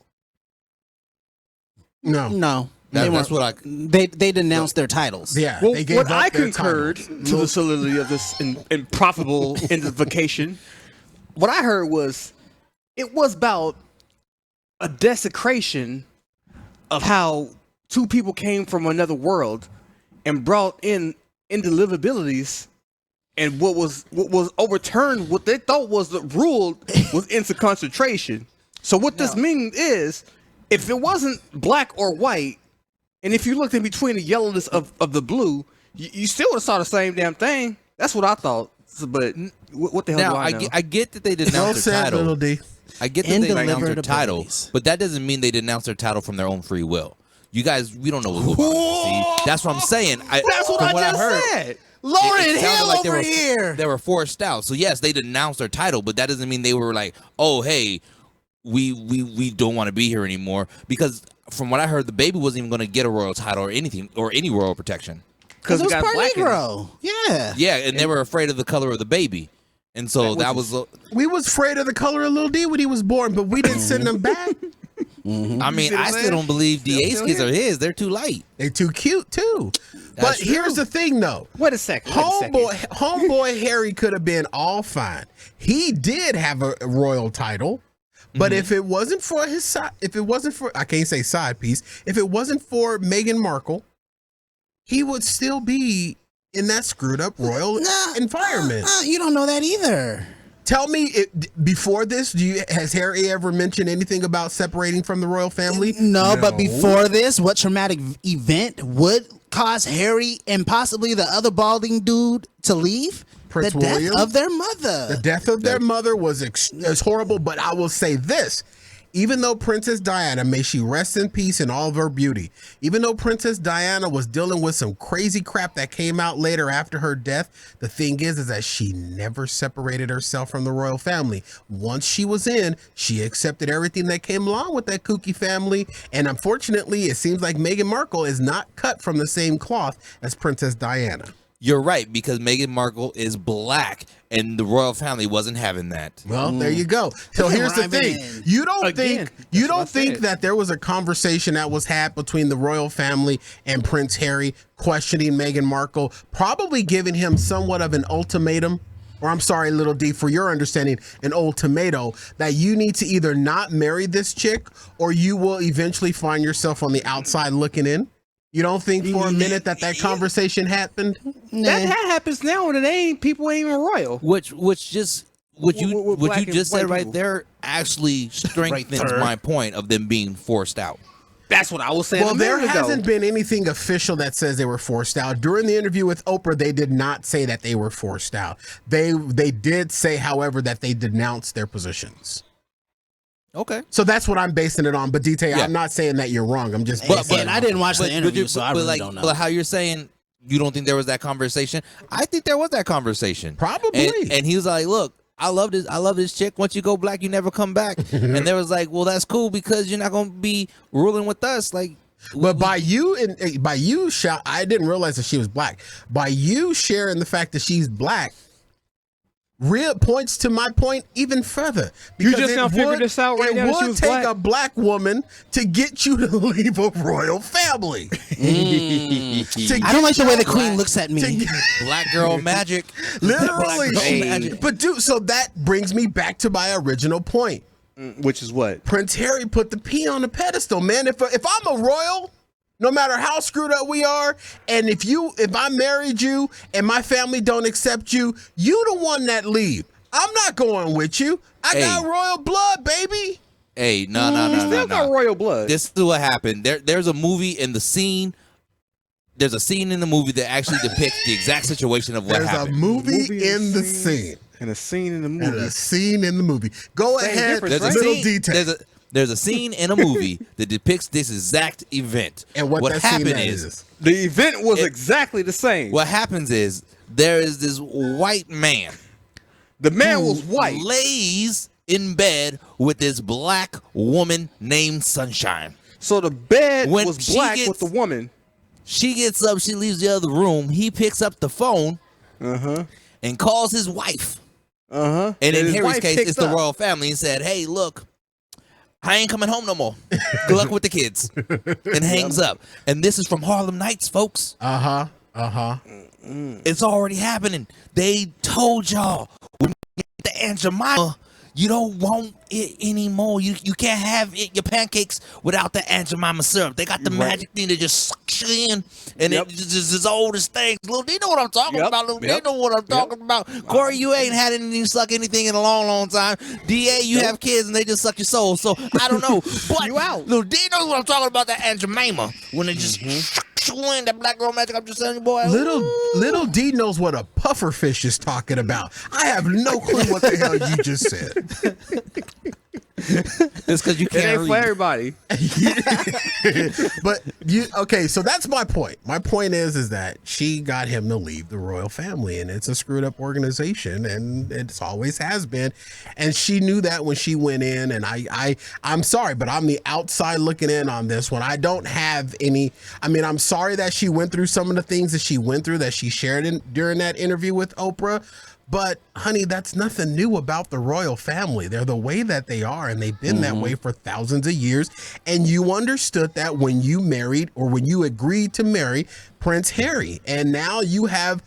No. That's what I. They denounced their titles. Yeah. Well, they gave what up I their concurred titles. to the solidity of this improbable identification, what I heard was it was about a desecration of how two people came from another world and brought in indelibilabilities, and what was overturned, what they thought was the rule, was into concentration. So what this means is, if it wasn't black or white, and if you looked in between the yellowness of the blue, you still would have saw the same damn thing. That's what I thought. So, but what the hell do I know? I get that they denounced their title. Little D. I get that they denounced their title, but that doesn't mean they denounced their title from their own free will. You guys, we don't know what see. That's what I'm saying. That's what I just said. Lauryn Hill over here. They were forced out. So yes, they denounced their title, but that doesn't mean they were like, oh hey, we don't want to be here anymore. Because from what I heard, the baby wasn't even going to get a royal title or anything or any royal protection. Because it was part Negro. Yeah, and they were afraid of the color of the baby. And so that was... We was afraid of the color of Lil D when he was born, but we didn't send him back. I mean, I still don't believe DA's kids are his. They're too light. They're too cute, too. But here's the thing, though. Wait a second. Homeboy Harry could have been all fine. He did have a royal title. But if it wasn't for his side, I can't say side piece, if it wasn't for Meghan Markle, he would still be in that screwed up royal environment. You don't know that either. Tell me, before this, has Harry ever mentioned anything about separating from the royal family? No, but before this, what traumatic event would cause Harry and possibly the other balding dude to leave? Prince the William? death of their mother. The death of their mother was horrible, but I will say this. Even though Princess Diana, may she rest in peace in all of her beauty, even though Princess Diana was dealing with some crazy crap that came out later after her death, the thing is that she never separated herself from the royal family. Once she was in, she accepted everything that came along with that kooky family, and unfortunately, it seems like Meghan Markle is not cut from the same cloth as Princess Diana. You're right, because Meghan Markle is black, and the royal family wasn't having that. Well, there you go. So here's the thing: you don't think that there was a conversation that was had between the royal family and Prince Harry, questioning Meghan Markle, probably giving him somewhat of an ultimatum, or I'm sorry, Little D, for your understanding, an ultimatum that you need to either not marry this chick or you will eventually find yourself on the outside looking in? You don't think for a minute that conversation happened? That happens now, and people ain't even royal. What you just said right there actually strengthens my point of them being forced out. That's what I was saying. Well, there hasn't been anything official that says they were forced out. During the interview with Oprah, they did not say that they were forced out. They did say, however, that they denounced their positions. Okay. So that's what I'm basing it on. But DT, I'm not saying that you're wrong. I'm just and I didn't watch the interview, so I really don't know. But how you're saying you don't think there was that conversation? I think there was that conversation. Probably. And he was like, look, I love this chick. Once you go black, you never come back. And they was like, well, that's cool because you're not going to be ruling with us. Like, but by you, I didn't realize that she was black. By you sharing the fact that she's black, real points to my point even further. You just now figured this out right now. It would take a black woman to get you to leave a royal family. I don't like the way the queen looks at me. Black girl magic. Literally. Black girl magic. But dude, so that brings me back to my original point. Which is what? Prince Harry put the P on the pedestal, man. If I'm a royal, no matter how screwed up we are, and if I married you and my family don't accept you, you the one that leave. I'm not going with you. I got royal blood, baby. Hey, no. Still got royal blood. This is what happened. There's a movie in the scene. There's a scene in the movie that actually depicts the exact situation of what happened. There's a movie in the scene. And a scene in the movie. And a scene in the movie. Go ahead. Little detail. There's a scene in a movie that depicts this exact event. And what that happened scene is the event was exactly the same. What happens is there is this white man. The man was white. Lays in bed with this black woman named Sunshine. So the bed was black with the woman. She gets up, she leaves the other room. He picks up the phone and calls his wife. And in Harry's case, it's the royal family, and said, hey, look, I ain't coming home no more. Good luck with the kids. And hangs up. And this is from Harlem Nights, folks. It's already happening. They told y'all when you get the Aunt Jemima, you don't want it anymore. You can't have your pancakes without the Aunt Jemima syrup. They got the magic thing that just sucks you in, and it just as old as things. Little D know what I'm talking about. Little D know what I'm talking about. Corey, you ain't had anything suck anything in a long, long time. DA, you have kids and they just suck your soul. So I don't know. But you out. Little D knows what I'm talking about. That Aunt Jemima when it just in that black girl magic. I'm just telling you, boy. Little D knows what a puffer fish is talking about. I have no clue what the hell you just said. It's because you can't read. For everybody. But okay, so that's my point. My point is that she got him to leave the royal family, and it's a screwed up organization, and it always has been. And she knew that when she went in, and I'm sorry, but I'm the outside looking in on this one. I don't have any. I mean, I'm sorry that she went through some of the things that she went through that she shared during that interview with Oprah. But, honey, that's nothing new about the royal family. They're the way that they are, and they've been that way for thousands of years. And you understood that when you married or when you agreed to marry Prince Harry. And now you have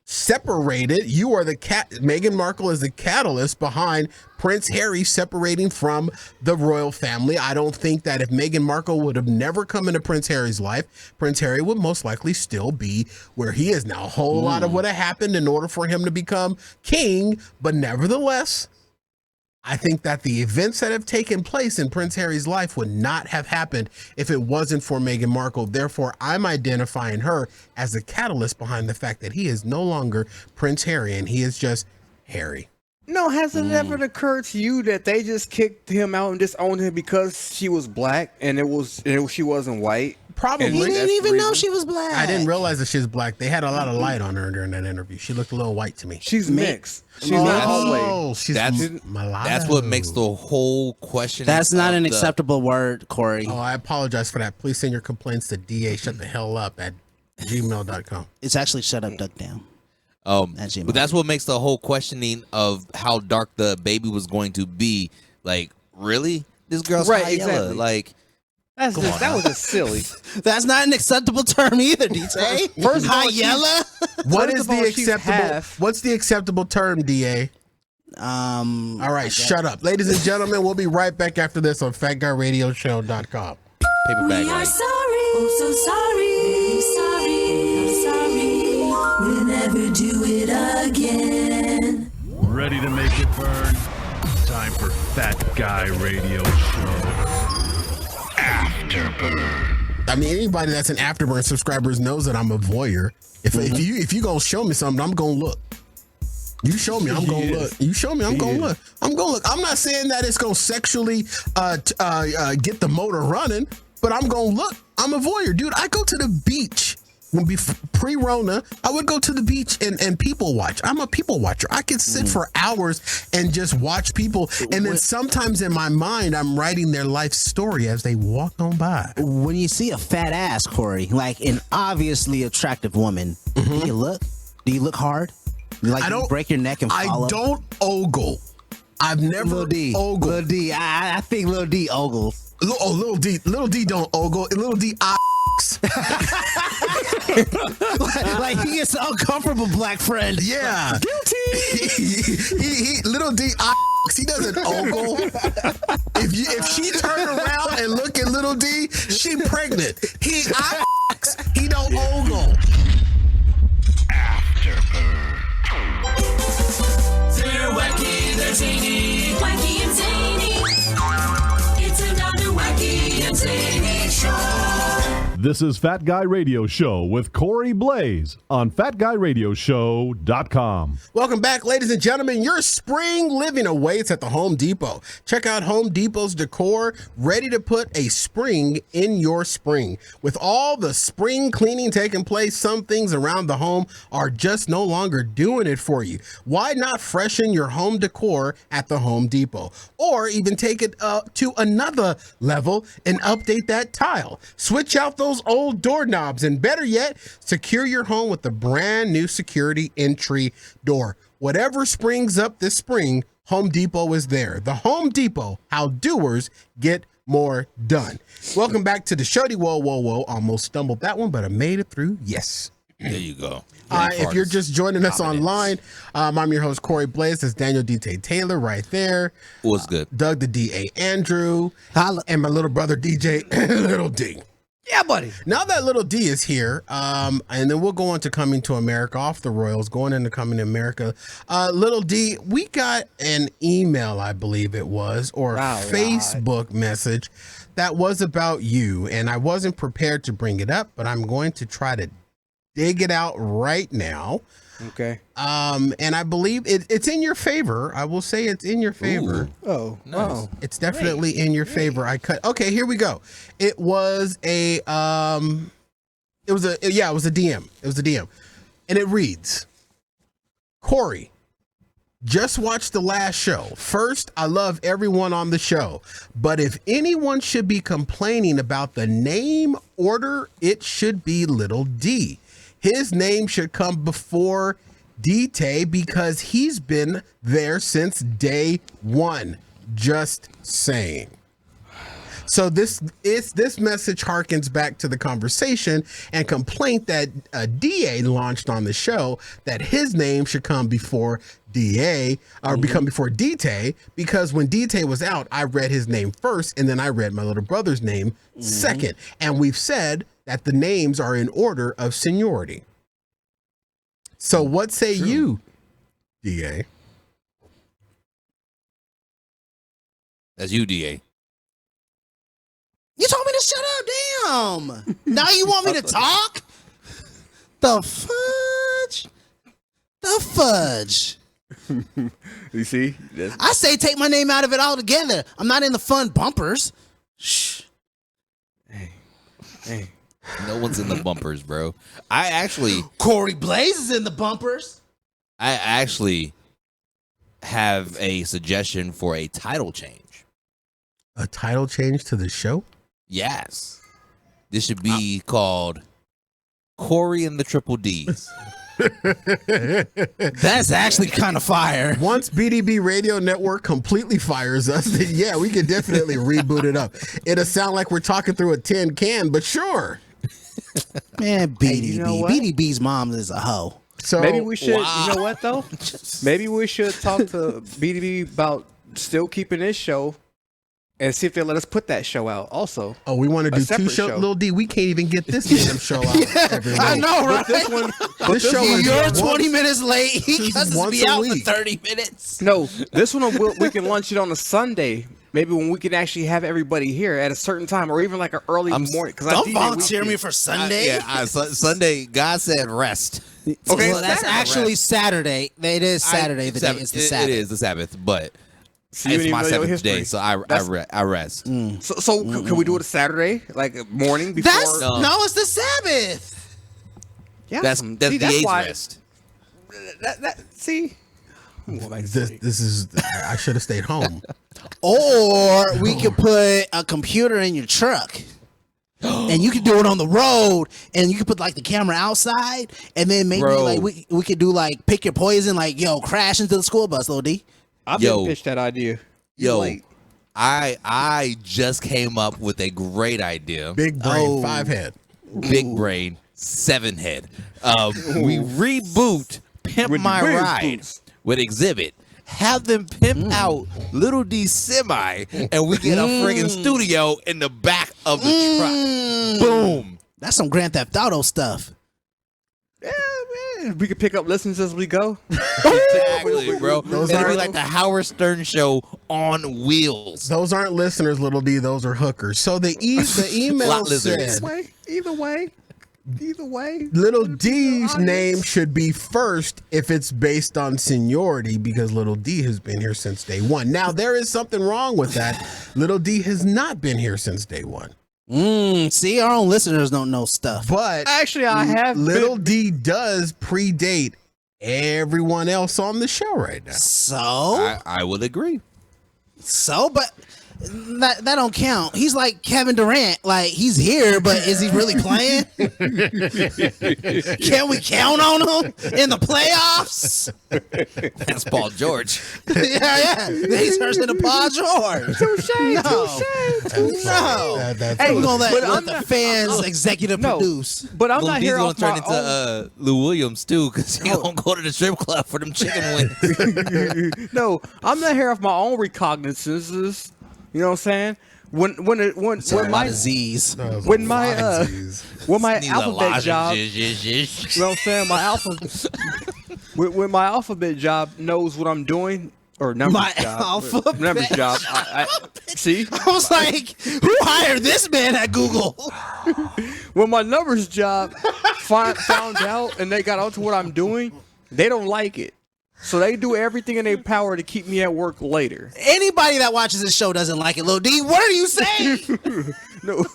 separated. You are the Meghan Markle is the catalyst behind Prince Harry separating from the royal family. I don't think that if Meghan Markle would have never come into Prince Harry's life, Prince Harry would most likely still be where he is now. A whole lot of would have happened in order for him to become king, but nevertheless, I think that the events that have taken place in Prince Harry's life would not have happened if it wasn't for Meghan Markle. Therefore, I'm identifying her as the catalyst behind the fact that he is no longer Prince Harry and he is just Harry. No, has it ever occurred to you that they just kicked him out and disowned him because she was black and she wasn't white? Probably. He didn't even know she was black. I didn't realize that she was black. They had a lot of light on her during that interview. She looked a little white to me. She's mixed. She's not always. Oh, she's mulatto. That's what makes the whole question. That's not an acceptable word, Corey. Oh, I apologize for that. Please send your complaints to DA shut the hell up at gmail.com. It's actually shut up, duck down. But that's what makes the whole questioning of how dark the baby was going to be. Like, really? This girl's right, Hyella. exactly. Like, that was just silly. That's not an acceptable term either, DJ. First of all, Hyella? What is the acceptable? What's the acceptable term, DA? All right, shut up. Ladies and gentlemen, we'll be right back after this on FatGuyRadioShow.com. Paperback. We are sorry, oh so sorry, sorry. We'll never do it again. Ready to make it burn? Time for Fat Guy Radio Show. Afterburn. I mean, anybody that's an Afterburn subscribers knows that I'm a voyeur. If you gonna show me something, I'm gonna look. You show me, I'm gonna look. You show me, I'm gonna look. I'm gonna look. I'm not saying that it's gonna sexually get the motor running, but I'm gonna look. I'm a voyeur, dude. I go to the beach. When pre-Rona, I would go to the beach and people watch. I'm a people watcher. I could sit for hours and just watch people. And then sometimes in my mind, I'm writing their life story as they walk on by. When you see a fat ass, Corey, like an obviously attractive woman, do you look? Do you look hard? Like you break your neck and fall up? I don't ogle. I've never ogled. Lil D. I think Lil D ogles. Lil D. Lil D don't ogle. Lil D like he gets uncomfortable, black friend. Yeah. Guilty. he little D he doesn't ogle. If she turn around and look at little D, she pregnant. He don't ogle. Afterburn. They're wacky, they're zany, wacky and zany. It's another wacky and zany show. This is Fat Guy Radio Show with Corey Blaze on FatGuyRadioShow.com. Welcome back, ladies and gentlemen. Your spring living awaits at the Home Depot. Check out Home Depot's decor, ready to put a spring in your spring. With all the spring cleaning taking place, some things around the home are just no longer doing it for you. Why not freshen your home decor at the Home Depot? Or even take it to another level and update that tile. Switch out those old doorknobs, and better yet, secure your home with the brand new security entry door. Whatever springs up this spring, Home Depot is there. The Home Depot, how doers get more done. Welcome back to the show. Whoa. Almost stumbled that one, but I made it through. Yes. There you go. If you're just joining us online, I'm your host, Corey Blaze. That's Daniel D.T. Taylor right there. What's good? Doug the D.A. Andrew. And my little brother, DJ Little D. Yeah, buddy. Now that Little D is here, and then we'll go on to Coming to America off the Royals, going into Coming to America. Little D, we got an email, I believe it was, or a Facebook message that was about you, and I wasn't prepared to bring it up, but I'm going to try to dig it out right now. Okay. And I believe it's in your favor. I will say it's in your favor. Ooh. Oh, nice. It's definitely in your favor. Okay, here we go. It was a it was a DM. It was a DM. And it reads, Corey, just watched the last show. First, I love everyone on the show, but if anyone should be complaining about the name order, it should be Little D. His name should come before D-Tay because he's been there since day one. Just saying. So this message harkens back to the conversation and complaint that DA launched on the show that his name should come before DA or become before DT, because when DT was out, I read his name first and then I read my little brother's name second. And we've said that the names are in order of seniority. So what say you, DA? That's you, DA. You told me to shut up. Damn. Now you want me to talk? The fudge. The fudge. You see? I say take my name out of it altogether. I'm not in the fun bumpers. Shh. Hey. No one's in the bumpers, bro. Corey Blaze is in the bumpers. I actually have a suggestion for a title change. A title change to the show? Yes. This should be called Corey and the Triple D's. That's actually kind of fire. Once BDB Radio Network completely fires us, then yeah, we could definitely reboot it up. It'll sound like we're talking through a tin can, but sure. Man, BDB. Hey, you know what? BDB's mom is a hoe. So Maybe we should, you know what though? Maybe we should talk to BDB about still keeping this show and see if they let us put that show out also. Oh, we want to do two separate shows? show. Lil D, we can't even get this damn show out every week. I know, right? This show is You're once- 20 minutes late. He doesn't once be a out week. for 30 minutes. No, this one we can launch it on a Sunday. Maybe when we can actually have everybody here at a certain time, or even like an early morning. Because Don't volunteer me for Sunday. Sunday, God said rest. Okay, well, that's actually Saturday. It is Saturday. It's the Sabbath. It is the Sabbath, but So you it's didn't my even know your seventh day, history. so I rest. So can we do it a Saturday, like morning before? No, it's the Sabbath. Yeah, That's see, the that's eighth why- rest. See, This is. I should have stayed home. Or we could put a computer in your truck. And you could do it on the road, and you could put like the camera outside, and then maybe Bro. like we could do like pick your poison, like yo, crash into the school bus, Lil D. I've Yo. been pitched that idea. Yo, Like, I just came up with a great idea. Big brain, 5 head. Big brain, 7 head. We reboot Pimp With My the wings Ride boots. with Exhibit. Have them pimp out Little D Semi, and we get a friggin' studio in the back of the truck. Boom. That's some Grand Theft Auto stuff. yeah, man, we could pick up listens as we go. Exactly, bro. Those It'll be are- like the Howard Stern show on wheels. Those aren't listeners, Little D. Those are hookers. So the email Lot lizards. said Either way. Little D's name should be first if it's based on seniority, because Little D has been here since day one. Now, there is something wrong with that. Little D has not been here since day one. See, our own listeners don't know stuff. But Actually, I have Little D does predate everyone else on the show right now. So, I would agree. but that don't count. He's like Kevin Durant. Like, he's here, but is he really playing? Can we count on him in the playoffs? That's Paul George. yeah. He turns into Paul George. No. That's Hey, we're gonna let I'm the not- fans executive produce. But I'm Lil not D's here gonna off turn my into own. Lou Williams too, because he gonna go to the strip club for them chicken wings. No, I'm not here off my own recognizances. You know what I'm saying? When A lot my of Z's. when my alphabet job, Zhizh, you zhizh, zhizh. know what I'm saying? My alphabet when my alphabet job knows what I'm doing, or numbers My job, alphabet numbers job. I see I was like, who hired this man at Google? when my numbers job found out and they got onto what I'm doing, they don't like it. So they do everything in their power to keep me at work later. Anybody that watches this show doesn't like it, Lil D. What are you saying? No,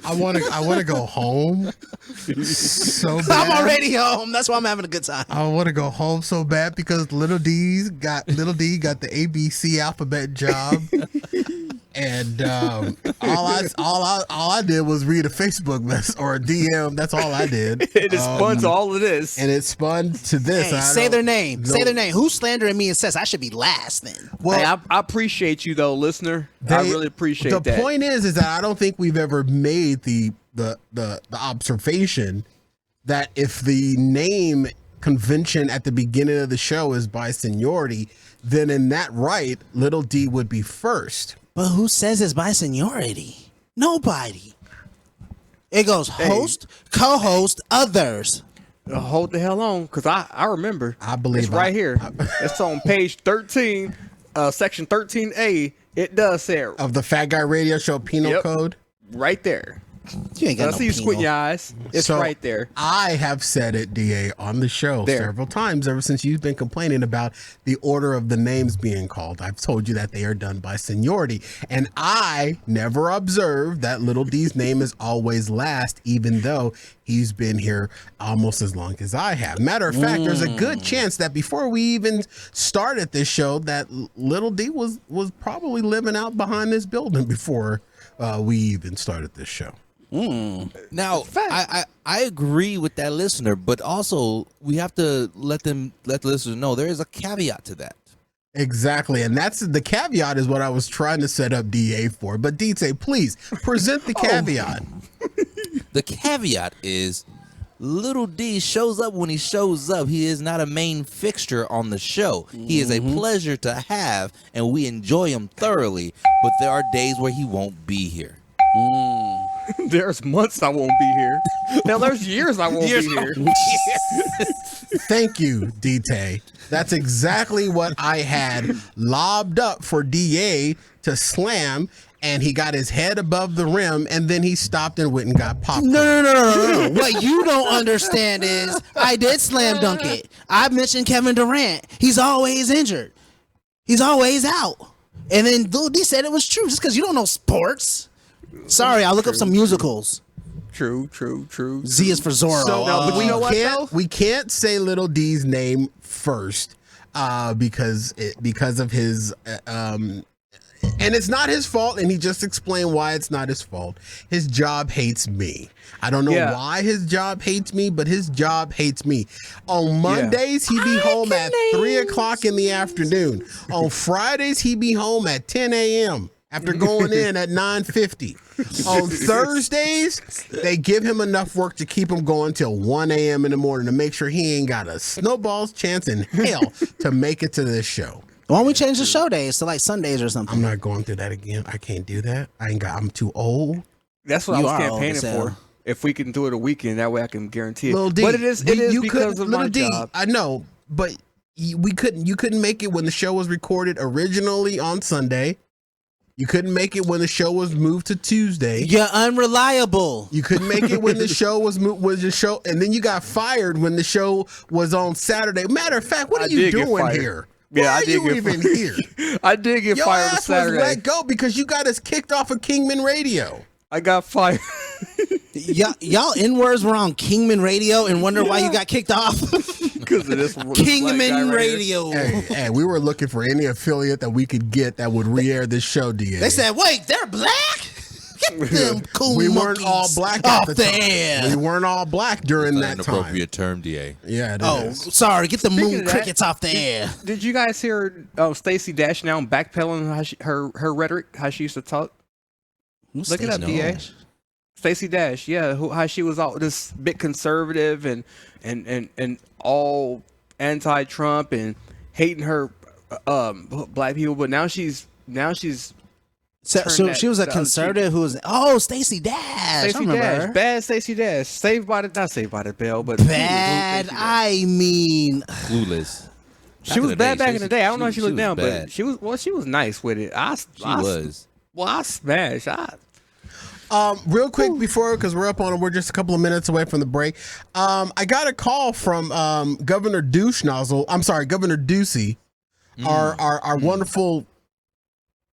I want to go home so bad. I'm already home. That's why I'm having a good time. I want to go home so bad because Little D got the ABC alphabet job. And all I did was read a Facebook message or a DM. That's all I did. It spun to all of this, and it spun to this. Hey, say their name. Say their name. Who's slandering me and says I should be last? Then. Well, hey, I appreciate you though, listener. I really appreciate that. The point is that I don't think we've ever made the observation that if the name convention at the beginning of the show is by seniority, then in that right, Little D would be first. But who says it's by seniority? Nobody. It goes host, co-host, others. Hold the hell on, because I remember. I believe it's right here. It's on page 13, section 13A. It does say it. Of the Fat Guy Radio Show penal code? Right there. You ain't got I see you squint your eyes. It's So, right there. I have said it, DA, on the show several times ever since you've been complaining about the order of the names being called. I've told you that they are done by seniority. And I never observed that Little D's name is always last, even though he's been here almost as long as I have. Matter of fact, there's a good chance that before we even started this show, that Little D was probably living out behind this building before we even started this show. Now, I agree with that listener, but also we have to let the listener know there is a caveat to that. Exactly, and that's the caveat is what I was trying to set up DA for. But DJ, please present the caveat. The caveat is Little D shows up when he shows up. He is not a main fixture on the show. He is a pleasure to have, and we enjoy him thoroughly. But there are days where he won't be here. There's months I won't be here. Now there's years I won't be here. Thank you, DT. That's exactly what I had lobbed up for DA to slam, and he got his head above the rim, and then he stopped and went and got popped. No. What you don't understand is I did slam dunk it. I mentioned Kevin Durant. He's always injured. He's always out. And then Lil D said it was true just because you don't know sports. Sorry, I'll look up some musicals. True. Z is for Zorro. So but you know what, we can't say Little D's name first because of his and it's not his fault, and he just explained why it's not his fault. His job hates me. I don't know why his job hates me, but his job hates me. On Mondays, he'd be home at 3 o'clock in the afternoon. On Fridays, he'd be home at 10 a.m. after going in at 9:50. On Thursdays, they give him enough work to keep him going till 1 a.m. in the morning to make sure he ain't got a snowball's chance in hell to make it to this show. Why don't we change the show days to like Sundays or something? I'm not going through that again. I can't do that. I'm too old. That's what I was campaigning for. If we can do it a weekend, that way I can guarantee it. Lil D, but it is because of my job. I know, but you couldn't make it when the show was recorded originally on Sunday. You couldn't make it when the show was moved to Tuesday. You're unreliable. You couldn't make it when the show was the show, and then you got fired when the show was on Saturday. Matter of fact, what are you doing here? Why are you even here? I did get fired on Saturday. Your ass was let go because you got us kicked off of Kingman Radio. I got fired. Y'all N-words were on Kingman Radio and wonder why you got kicked off? Because of this Kingman Radio. Hey, we were looking for any affiliate that we could get that would re-air this show, DA. They said, wait, they're black? Get them cool we weren't all black at the time. Air. We weren't all black during that time. Appropriate term, DA. Yeah, it is. Sorry, get the moon crickets off the air. Did you guys hear Stacey Dash now backpedaling her rhetoric, how she used to talk? Look it up, DA. Stacey Dash, how she was all this bit conservative and all anti-Trump and hating her black people, but now she's so she was a conservative who was Stacey Dash. Stacey Dash, bad Stacey Dash, not saved by the bell, but bad. I mean, clueless. She was bad back in the day. I don't know how she looked now, but she was nice with it. I smashed. Real quick before, because we're just a couple of minutes away from the break. I got a call from Governor Governor Ducey, our wonderful,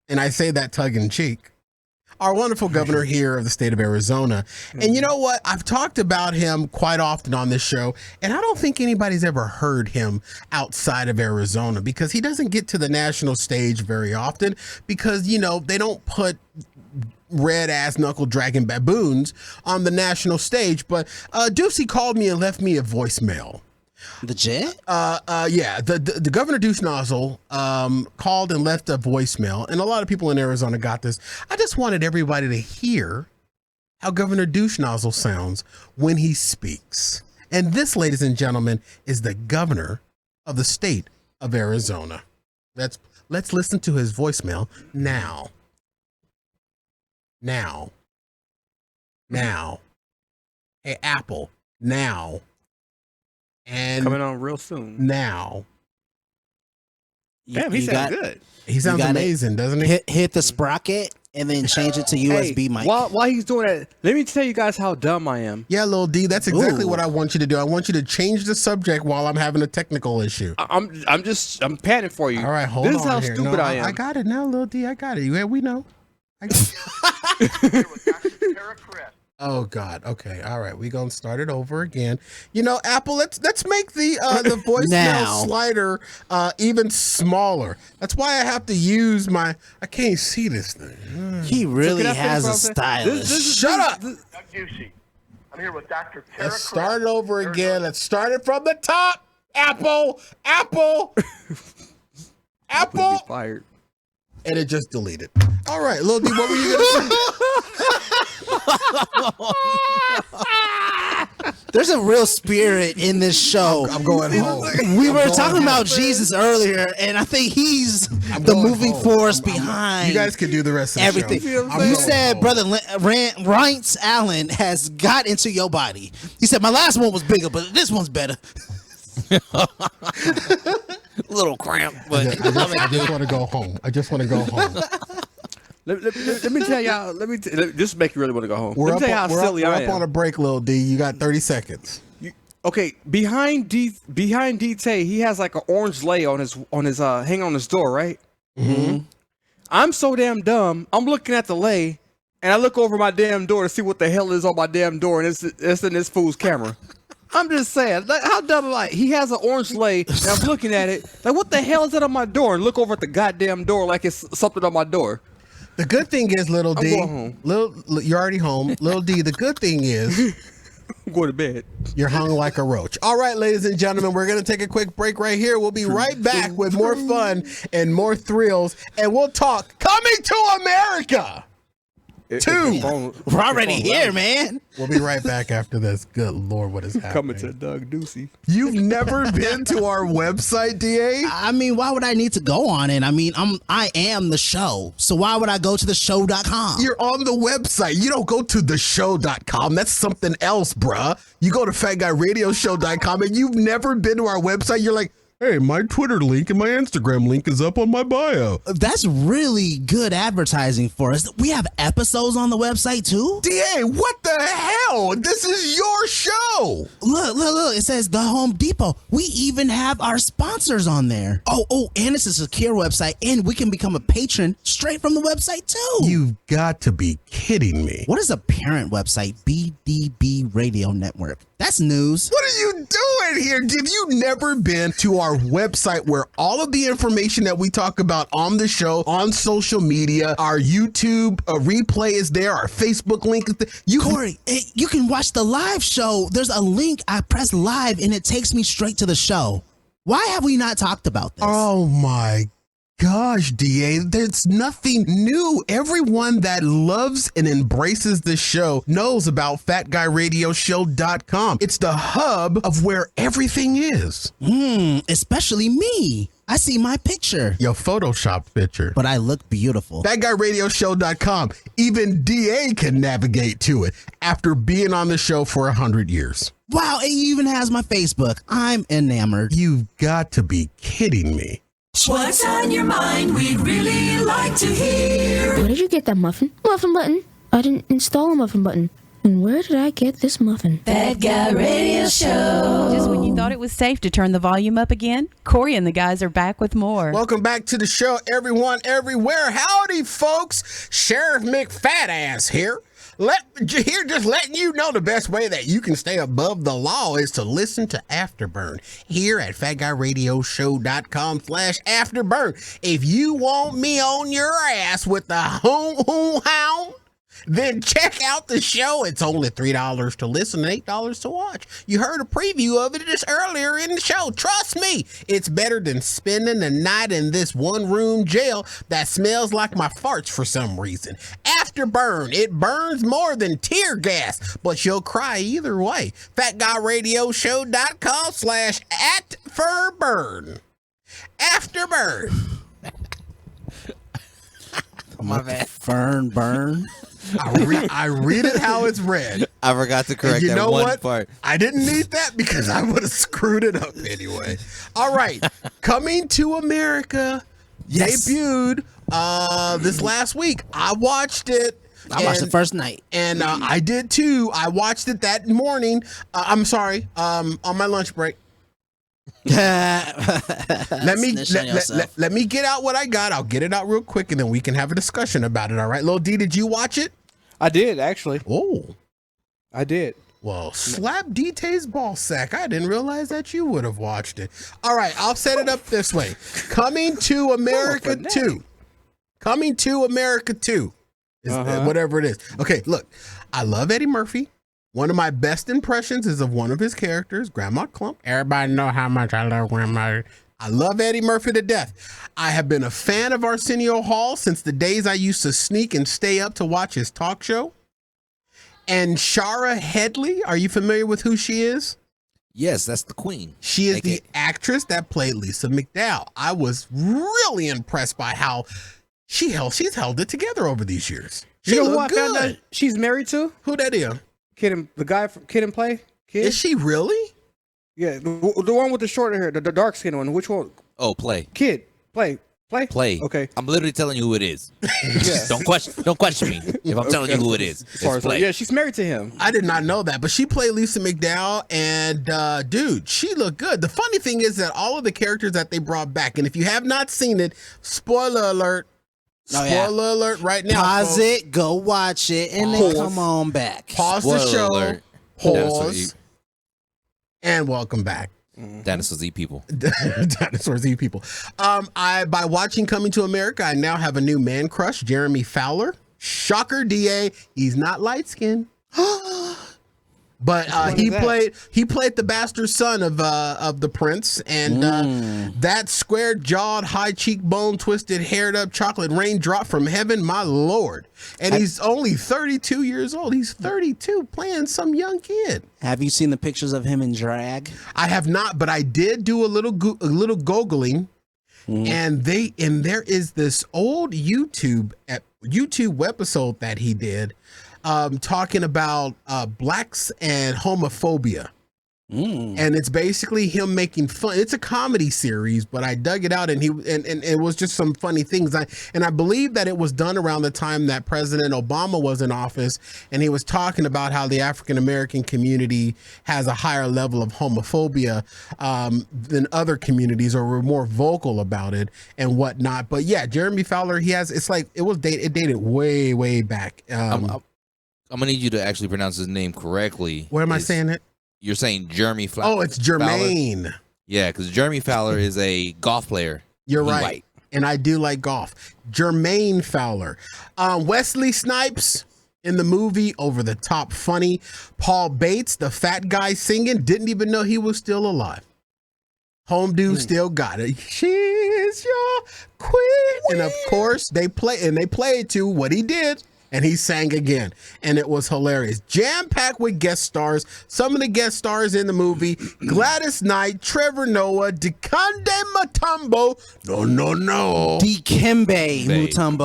and I say that tongue in cheek, our wonderful governor here of the state of Arizona. And you know what? I've talked about him quite often on this show, and I don't think anybody's ever heard him outside of Arizona because he doesn't get to the national stage very often because, you know, they don't put red ass knuckle dragging baboons on the national stage. But Ducey called me and left me a voicemail. The jet? Yeah, the Governor Deuce Nozzle called and left a voicemail, and a lot of people in Arizona got this. I just wanted everybody to hear how Governor Deuce Nozzle sounds when he speaks. And this, ladies and gentlemen, is the governor of the state of Arizona. Let's listen to his voicemail now. Now. Hey, Apple, now. And coming on real soon. Now. Damn, he sounds good. He sounds amazing, doesn't he? Hit the sprocket and then change it to USB mic. While he's doing that, let me tell you guys how dumb I am. Yeah, Lil D, that's exactly what I want you to do. I want you to change the subject while I'm having a technical issue. I'm panning for you. All right, hold on. This is how here. stupid I am. I got it now, Lil D. I got it. Yeah, we know. Oh God. Okay. All right. We gonna start it over again. You know, Apple. Let's make the voicemail slider even smaller. That's why I have to use my. I can't see this thing. He really has a stylist. Shut up. Doug Ducey. I'm here with Dr. Tara. Let's start it over again. Let's start it from the top. Apple. Apple. Fired. And it just deleted. All right, Lil D, what were you gonna say? There's a real spirit in this show. I'm going home. We were talking about Jesus earlier, and I think he's the moving force behind. You guys can do the rest of the everything. show. You said Brother Rance Allen has got into your body. He said, my last one was bigger, but this one's better. Little cramp, but I just want to go home. Let me tell y'all. Just make you really want to go home. We're Let me tell you how silly I am. up on a break, Lil D. You got 30 seconds. Okay, behind DT, he has like an orange lay on his hang on his door, right? Mm-hmm. I'm so damn dumb. I'm looking at the lay, and I look over my damn door to see what the hell is on my damn door, and it's in this fool's camera. I'm just saying, like, how dumb am I? He has an orange lay, and I'm looking at it, like, what the hell is that on my door? And look over at the goddamn door like it's something on my door. The good thing is, Little D, I'm going home. You're already home. Little D, the good thing is, I'm going to bed. You're hung like a roach. All right, ladies and gentlemen, we're going to take a quick break right here. We'll be right back with more fun and more thrills, and we'll talk Coming to America 2. We're already here, man. We'll be right back after this. Good Lord, what is happening? Coming to Doug Ducey. You've never been to our website, DA? I mean, why would I need to go on it? I mean, I am the show. So why would I go to the show.com? You're on the website. You don't go to the show.com. That's something else, bruh. You go to FatGuyRadioShow.com, and you've never been to our website. You're like, hey, my Twitter link and my Instagram link is up on my bio. That's really good advertising for us. We have episodes on the website too? DA, what the hell? This is your show. Look. It says The Home Depot. We even have our sponsors on there. Oh, and it's a secure website, and we can become a patron straight from the website too. You've got to be kidding me. What is a parent website? BDB Radio Network. That's news. What are you doing here? Have you never been to our website where all of the information that we talk about on the show, on social media, our YouTube replay is there, our Facebook link is there. Corey, you can watch the live show. There's a link. I press live and it takes me straight to the show. Why have we not talked about this? Oh my gosh, DA, there's nothing new. Everyone that loves and embraces this show knows about FatGuyRadioShow.com. It's the hub of where everything is. Especially me. I see my picture. Your Photoshop picture. But I look beautiful. FatGuyRadioShow.com. Even DA can navigate to it after being on the show for 100 years. Wow, it even has my Facebook. I'm enamored. You've got to be kidding me. What's on your mind? We'd really like to hear. Where did you get that muffin? Muffin button. I didn't install a muffin button. And where did I get this muffin? Fat Guy Radio Show. Just when you thought it was safe to turn the volume up again, Corey and the guys are back with more. Welcome back to the show, everyone, everywhere. Howdy, folks. Sheriff McFatass here. Just letting you know the best way that you can stay above the law is to listen to Afterburn here at FatGuyRadioShow.com/Afterburn. If you want me on your ass with the hound, then check out the show. It's only $3 to listen and $8 to watch. You heard a preview of it just earlier in the show. Trust me, it's better than spending the night in this one-room jail that smells like my farts for some reason. Afterburn, it burns more than tear gas, but you'll cry either way. FatGuyRadioShow.com/@Furburn. Afterburn. My bad. Fern burn. I read it how it's read. I forgot to correct that one part. I didn't need that because I would have screwed it up anyway. All right. Coming to America debuted this last week. I watched it. I watched the first night. And I did too. I watched it that morning. On my lunch break. let me get out what I got. I'll get it out real quick and then we can have a discussion about it. All right, Lil D, did you watch it? I did, actually. Oh, I did. Well, slap DT's ball sack. I didn't realize that you would have watched it. All right, I'll set it up this way. Coming to America 2. Coming to America 2 is whatever it is. Okay, look, I love Eddie Murphy. One of my best impressions is of one of his characters, Grandma Clump. Everybody know how much I love Grandma. I love Eddie Murphy to death. I have been a fan of Arsenio Hall since the days I used to sneak and stay up to watch his talk show. And Shara Headley, are you familiar with who she is? Yes, that's the queen. She is the actress that played Lisa McDowell. I was really impressed by how she's held it together over these years. She looked good. She's married to? Who that is? The guy from Kid and Play? Kid? Is she really? Yeah, the one with the short hair, the dark skin one. Which one? Oh, Play. Kid. Play. Okay. I'm literally telling you who it is. Don't question me if I'm telling you who it is. It's Play. Yeah, she's married to him. I did not know that, but she played Lisa McDowell, and dude, she looked good. The funny thing is that all of the characters that they brought back, and if you have not seen it, spoiler alert. Spoiler alert right now. Pause it, go watch it, and then come on back. Pause the show. Alert. Pause. And welcome back. Dinosaurs eat people. Dinosaurs eat people. By watching Coming to America, I now have a new man crush, Jeremy Fowler. Shocker, DA. He's not light skinned. But he played the bastard son of the prince, and that square-jawed, high cheekbone, twisted, haired up chocolate raindrop from heaven, my lord. And he's only 32 years old. He's 32, playing some young kid. Have you seen the pictures of him in drag? I have not, but I did do a little googling, and there is this old YouTube webisode that he did. Talking about blacks and homophobia. And it's basically him making fun. It's a comedy series, but I dug it out and it was just some funny things. I believe that it was done around the time that President Obama was in office, and he was talking about how the African American community has a higher level of homophobia than other communities, or were more vocal about it and whatnot. But yeah, Jeremy Fowler, it dated way back. I'm gonna need you to actually pronounce his name correctly. Where am I saying it? You're saying Jeremy Fowler. Oh, it's Jermaine. Fowler. Yeah, because Jeremy Fowler is a golf player. You're right. White. And I do like golf. Jermaine Fowler. Wesley Snipes in the movie, over the top funny. Paul Bates, the fat guy singing, didn't even know he was still alive. Home dude still got it. She's your queen. And of course, they played to what he did. And he sang again, and it was hilarious. Jam-packed with guest stars. Some of the guest stars in the movie: Gladys Knight, Trevor Noah, Dikembe Mutombo. No. Dikembe Mutombo.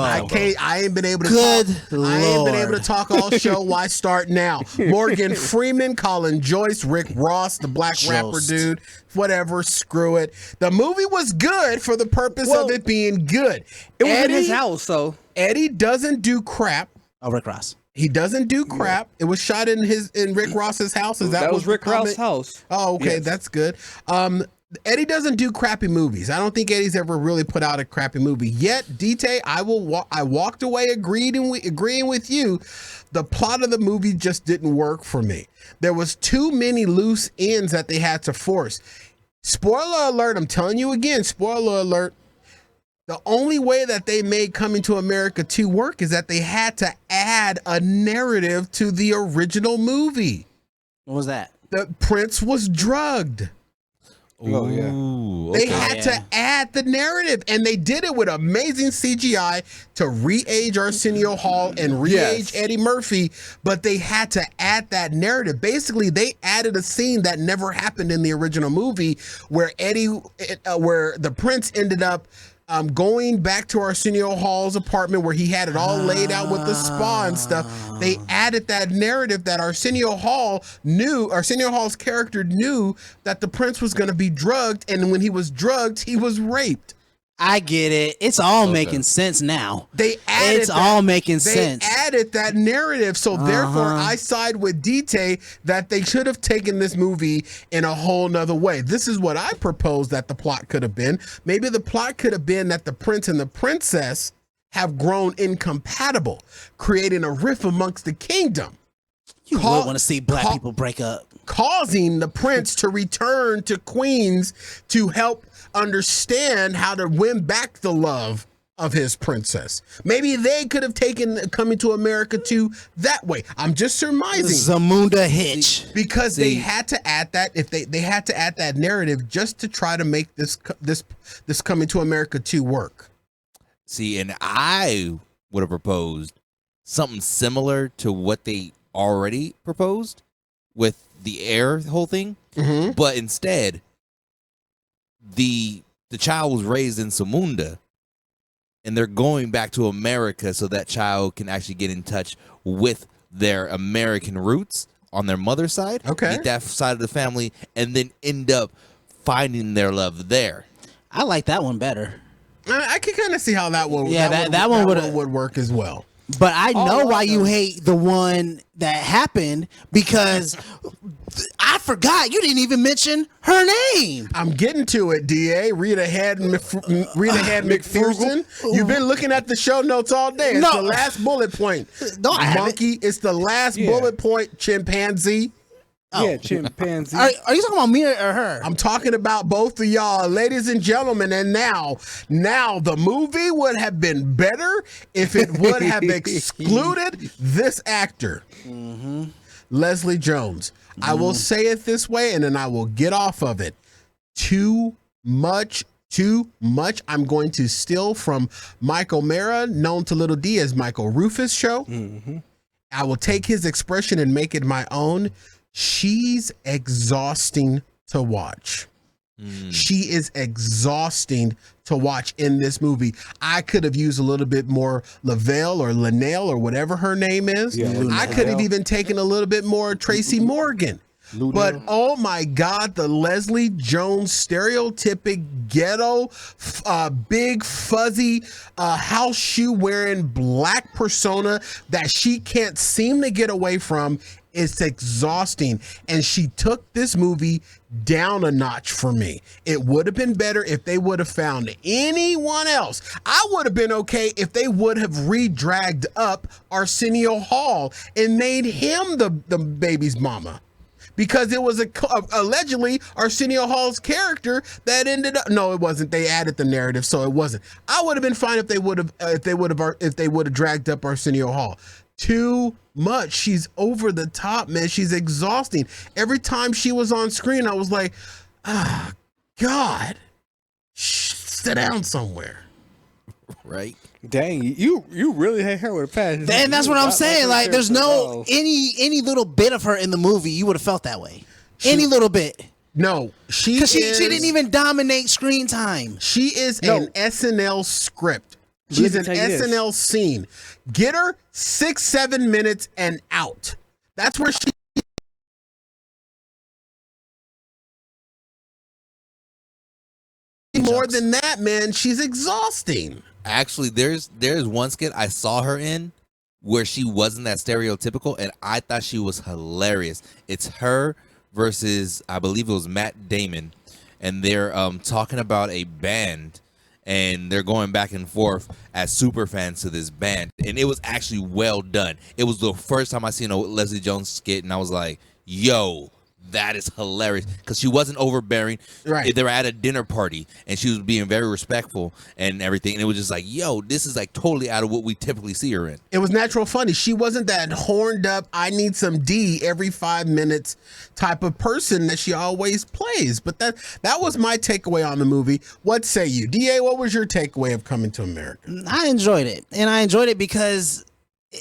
I ain't been able to talk all show. Why start now? Morgan Freeman, Colin Joyce, Rick Ross, the black rapper dude. Whatever, screw it. The movie was good for the purpose of it being good. It was in his house, so Eddie doesn't do crap. Oh, Rick Ross. He doesn't do crap. It was shot in Rick Ross's house. That was Rick Ross's house. Oh, okay, Yes. that's good. Eddie doesn't do crappy movies. I don't think Eddie's ever really put out a crappy movie. Yet, DT, I walked away agreeing with you. The plot of the movie just didn't work for me. There was too many loose ends that they had to force. Spoiler alert, I'm telling you again, spoiler alert. The only way that they made Coming to America 2 work is that they had to add a narrative to the original movie. What was that? The Prince was drugged. Oh, yeah. They had to add the narrative, and they did it with amazing CGI to re-age Arsenio Hall and re-age Eddie Murphy, but they had to add that narrative. Basically, they added a scene that never happened in the original movie where where the Prince ended up going back to Arsenio Hall's apartment where he had it all laid out with the spa and stuff. They added that narrative that Arsenio Hall's character knew that the Prince was going to be drugged, and when he was drugged, he was raped. I get it. It's all making sense now. They added all making sense. They added that narrative, so therefore I side with DT that they should have taken this movie in a whole nother way. This is what I propose that the plot could have been. Maybe the plot could have been that the prince and the princess have grown incompatible, creating a rift amongst the kingdom. You would want to see black people break up. Causing the prince to return to Queens to help understand how to win back the love of his princess. Maybe they could have taken Coming to America 2 that way. I'm just surmising. Zamunda Hitch. Because they had to add that, if they had to add that narrative just to try to make this Coming to America 2 work. See, and I would have proposed something similar to what they already proposed with the heir whole thing, but instead the child was raised in Samunda, and they're going back to America so that child can actually get in touch with their American roots on their mother's side, get that side of the family, and then end up finding their love there. I like that one better. I can kind of see how that one, that one would work as well. But I know why you hate the one that happened, because I forgot you didn't even mention her name. I'm getting to it, DA. Rita Head McPherson. You've been looking at the show notes all day. It's the last bullet point. No, I Monkey, it's the last bullet point, chimpanzee. Yeah, chimpanzee. Are you talking about me or her? I'm talking about both of y'all, ladies and gentlemen. And now the movie would have been better if it would have excluded this actor, Leslie Jones. I will say it this way, and then I will get off of it. Too much. I'm going to steal from Michael Mara, known to Little D as Michael Rufus Show. I will take his expression and make it my own. She's exhausting to watch. She is exhausting to watch in this movie. I could have used a little bit more Lavelle or Linnell or whatever her name is. I could have even taken a little bit more Tracy Morgan. But oh my God, the Leslie Jones stereotypic ghetto, big fuzzy house shoe wearing black persona that she can't seem to get away from. It's exhausting, and she took this movie down a notch for me. It would have been better if they would have found anyone else. I would have been okay if they would have re-dragged up Arsenio Hall and made him the baby's mama. Because it was allegedly Arsenio Hall's character that ended up. No, it wasn't. They added the narrative, so it wasn't. I would have been fine if they would have dragged up Arsenio Hall. Too much. She's over the top, man. She's exhausting. Every time she was on screen, I was like, ah, God, sit down somewhere. Right? Dang, you really hate her with a passion. And that's what I'm saying. Like, there's no any little bit of her in the movie you would have felt that way. Any little bit. No, she didn't even dominate screen time. She is an SNL script. She's an SNL scene. Get her 6-7 minutes and out. That's where she. More than that, man. She's exhausting. Actually, there's one skit I saw her in where she wasn't that stereotypical, and I thought she was hilarious. It's her versus, I believe it was Matt Damon, and they're talking about a band, and they're going back and forth as super fans to this band, and it was actually well done. It was the first time I seen a Leslie Jones skit, and I was like, yo, that is hilarious, because she wasn't overbearing. Right. They were at a dinner party, and she was being very respectful and everything, and it was just like, yo, this is like totally out of what we typically see her in. It was natural funny. She wasn't that horned up, I need some D every 5 minutes type of person that she always plays. But that was my takeaway on the movie. What say you? DA, what was your takeaway of Coming to America? I enjoyed it. And I enjoyed it because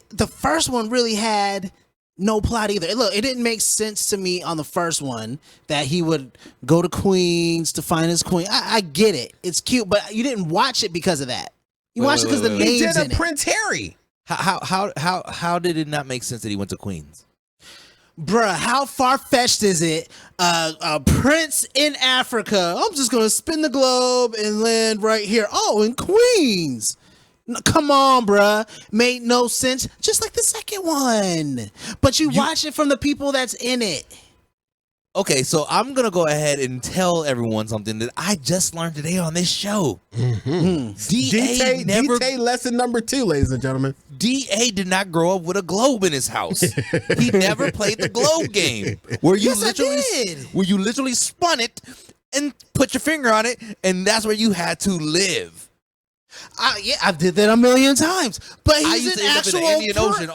the first one really had no plot either. Look, it didn't make sense to me on the first one that he would go to Queens to find his queen. I get it. It's cute, but you didn't watch it because of that. You watched it because the names He did in a Prince Harry. How did it not make sense that he went to Queens? Bruh, how far-fetched is it? A prince in Africa. I'm just going to spin the globe and land right here. Oh, in Queens. Come on, bruh. Made no sense. Just like the second one. But you watch it from the people that's in it. Okay, so I'm going to go ahead and tell everyone something that I just learned today on this show. DT lesson number 2, ladies and gentlemen. DA did not grow up with a globe in his house. He never played the globe game. Where you literally spun it and put your finger on it, and that's where you had to live. Yeah, I did that a million times. But he's I used to an end up in actual the Indian Ocean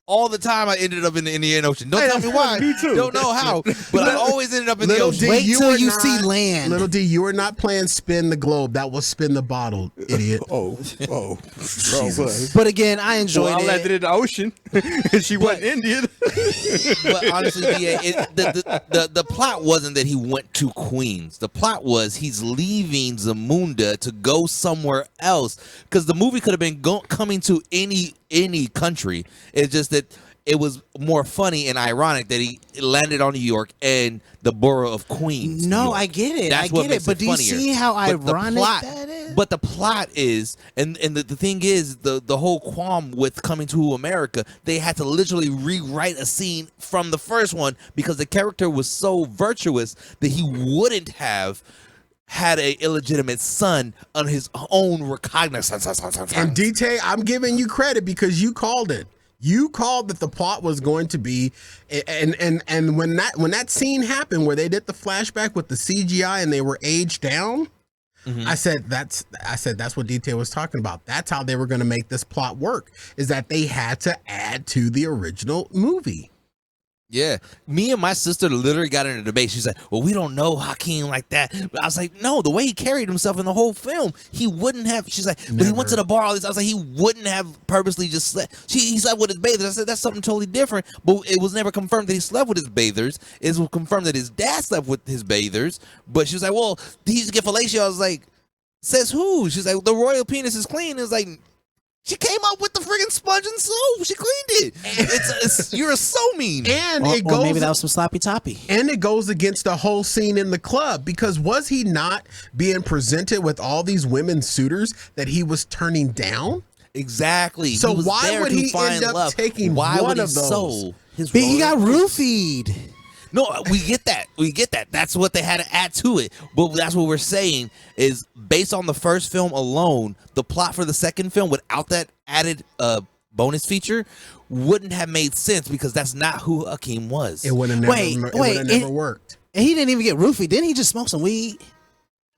all the time. I ended up in the Indian Ocean. Don't tell me why. Me too. Don't know how, but I always ended up in the ocean. Wait till you see land. Little D, you were not playing spin the globe. That was spin the bottle, idiot. But again, I enjoyed I it. landed in the ocean, and she wasn't Indian. But honestly, the plot wasn't that he went to Queens. The plot was he's leaving Zamunda to go somewhere else, because the movie could have been coming to any country. It's just that it was more funny and ironic that he landed on New York and the borough of Queens. No, I get it. That's what makes But do you funnier. see how But ironic that is? But the plot is, and the thing is, the whole qualm with Coming to America, they had to literally rewrite a scene from the first one because the character was so virtuous that he wouldn't have had a illegitimate son on his own recognizance. And DT, I'm giving you credit because you called it. You called that the plot was going to be, and when that scene happened where they did the flashback with the CGI and they were aged down, I said that's what DT was talking about. That's how they were going to make this plot work, is that they had to add to the original movie. Yeah, me and my sister literally got in a debate. She's like, well, we don't know Hakeem like that. But I was like, no, the way he carried himself in the whole film, he wouldn't have. She's like, but he went to the bar all this. I was like, he wouldn't have purposely just slept. He slept with his bathers. I said, that's something totally different. But it was never confirmed that he slept with his bathers. It was confirmed that his dad slept with his bathers. But she was like, well, he used to get fellatio. I was like, says who? She's like, the royal penis is clean. It was like, she came up with the friggin' sponge and soap. She cleaned it. You're so mean. And Or it goes, maybe that was some sloppy toppy. and it goes against the whole scene in the club, because was he not being presented with all these women suitors that he was turning down? Exactly. So He was why there would to he find end up love. taking Why one would he of those? sow his But he got royal- roofied. No, we get that. We get that. That's what they had to add to it. But that's what we're saying is, based on the first film alone, the plot for the second film without that added bonus feature wouldn't have made sense, because that's not who Hakeem was. It would have never worked. And he didn't even get roofied. Didn't he just smoke some weed?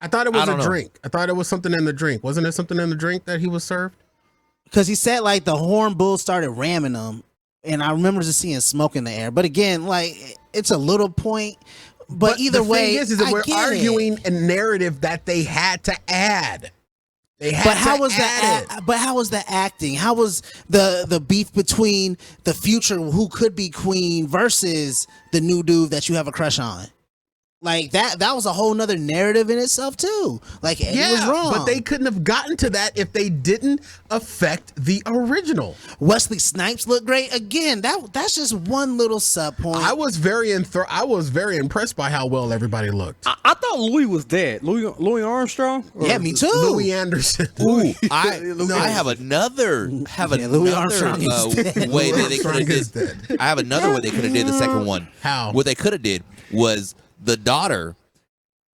I thought it was I a don't know. drink. I thought it was something in the drink. Wasn't it something in the drink that he was served? Because he said like the horn bull started ramming him. And I remember just seeing smoke in the air. But again, like, it's a little point. But either the way, thing is that I we're get arguing it. a narrative that they had to add. They had But how to was add it. but how was the acting? How was the beef between the future who could be queen versus the new dude that you have a crush on? Like that was a whole nother narrative in itself too. Like it was wrong. But they couldn't have gotten to that if they didn't affect the original. Wesley Snipes looked great again. That's just one little sub point. I was very impressed by how well everybody looked. I thought thought Louis was dead. Louis Armstrong. Yeah, me too. Louis Anderson. Ooh, I have another Louis Armstrong is dead. way that Louis they could Armstrong is have dead. did. I have another way they could have did the second one. How? What they could have did was the daughter.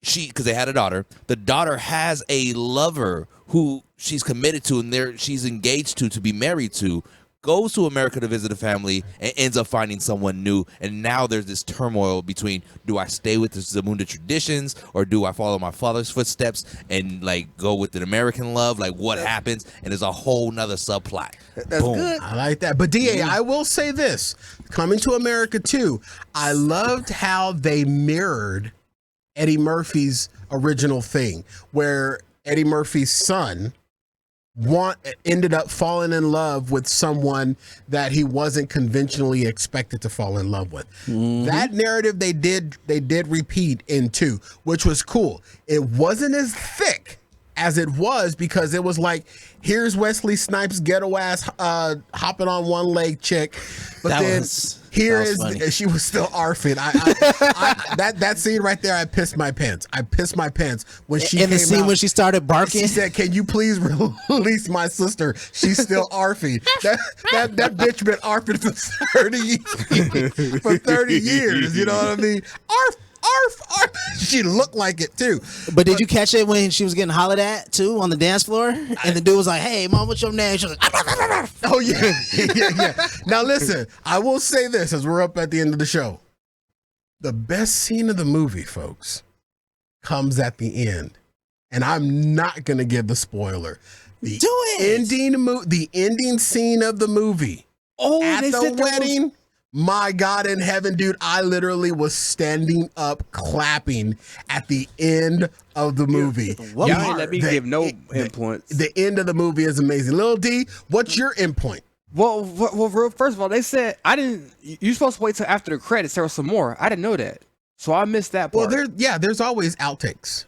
Because they had a daughter. The daughter has a lover who she's committed to, and she's engaged to be married to. Goes to America to visit a family and ends up finding someone new. And now there's this turmoil between, do I stay with the Zamunda traditions or do I follow my father's footsteps and like go with an American love? Like what happens? And there's a whole nother subplot. That's Boom. good. I like that. But DA, I will say this. Coming to America too, I loved how they mirrored Eddie Murphy's original thing, where Eddie Murphy's son ended up falling in love with someone that he wasn't conventionally expected to fall in love with. That narrative they did repeat in 2, which was cool. It wasn't as thick as it was because it was like, here's Wesley Snipes' ghetto ass hopping on one leg chick, but she was still arfing. That scene right there, I pissed my pants. When she in the scene when she started barking. She said, "Can you please release my sister? She's still arfing." That bitch been arfing for 30 years. You know what I mean? Arf. She looked like it too. But did you catch it when she was getting hollered at too on the dance floor? And the dude was like, "Hey, mom, what's your name?" She was like, "Oh yeah." Now listen, I will say this as we're up at the end of the show. The best scene of the movie, folks, comes at the end, and I'm not gonna give the spoiler. The ending scene of the movie. Oh, at the wedding. My God in heaven, dude, I literally was standing up clapping at the end of the movie. Y'all ain't let me give no endpoints. The end of the movie is amazing. Lil D, what's your endpoint? Well, first of all, they said you're supposed to wait till after the credits. There was some more. I didn't know that. So I missed that part. Well, there's always outtakes.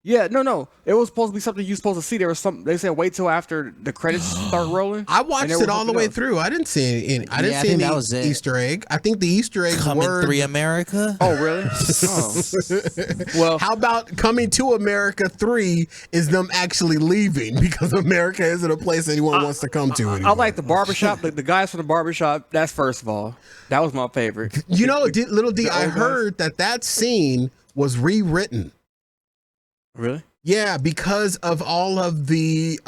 Yeah, no. It was supposed to be something you're supposed to see. There was something they said wait till after the credits start rolling. I watched it all the way through. I didn't see any. I didn't see any Easter egg. I think the Easter egg Coming were 3 America. Oh, really? Oh. Well, how about Coming to America 3 is them actually leaving because America isn't a place anyone wants to come to anymore. I like the barbershop. The guys from the barbershop. That's first of all. That was my favorite. You know, Little D, I heard that scene was rewritten. Really? Yeah, because of all of the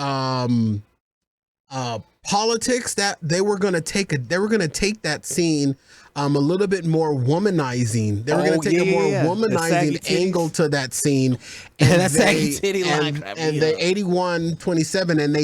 politics that they were going to take that scene a little bit more womanizing. They were going to take a more womanizing angle to that scene. And that saggy titty line. And the 81-27, and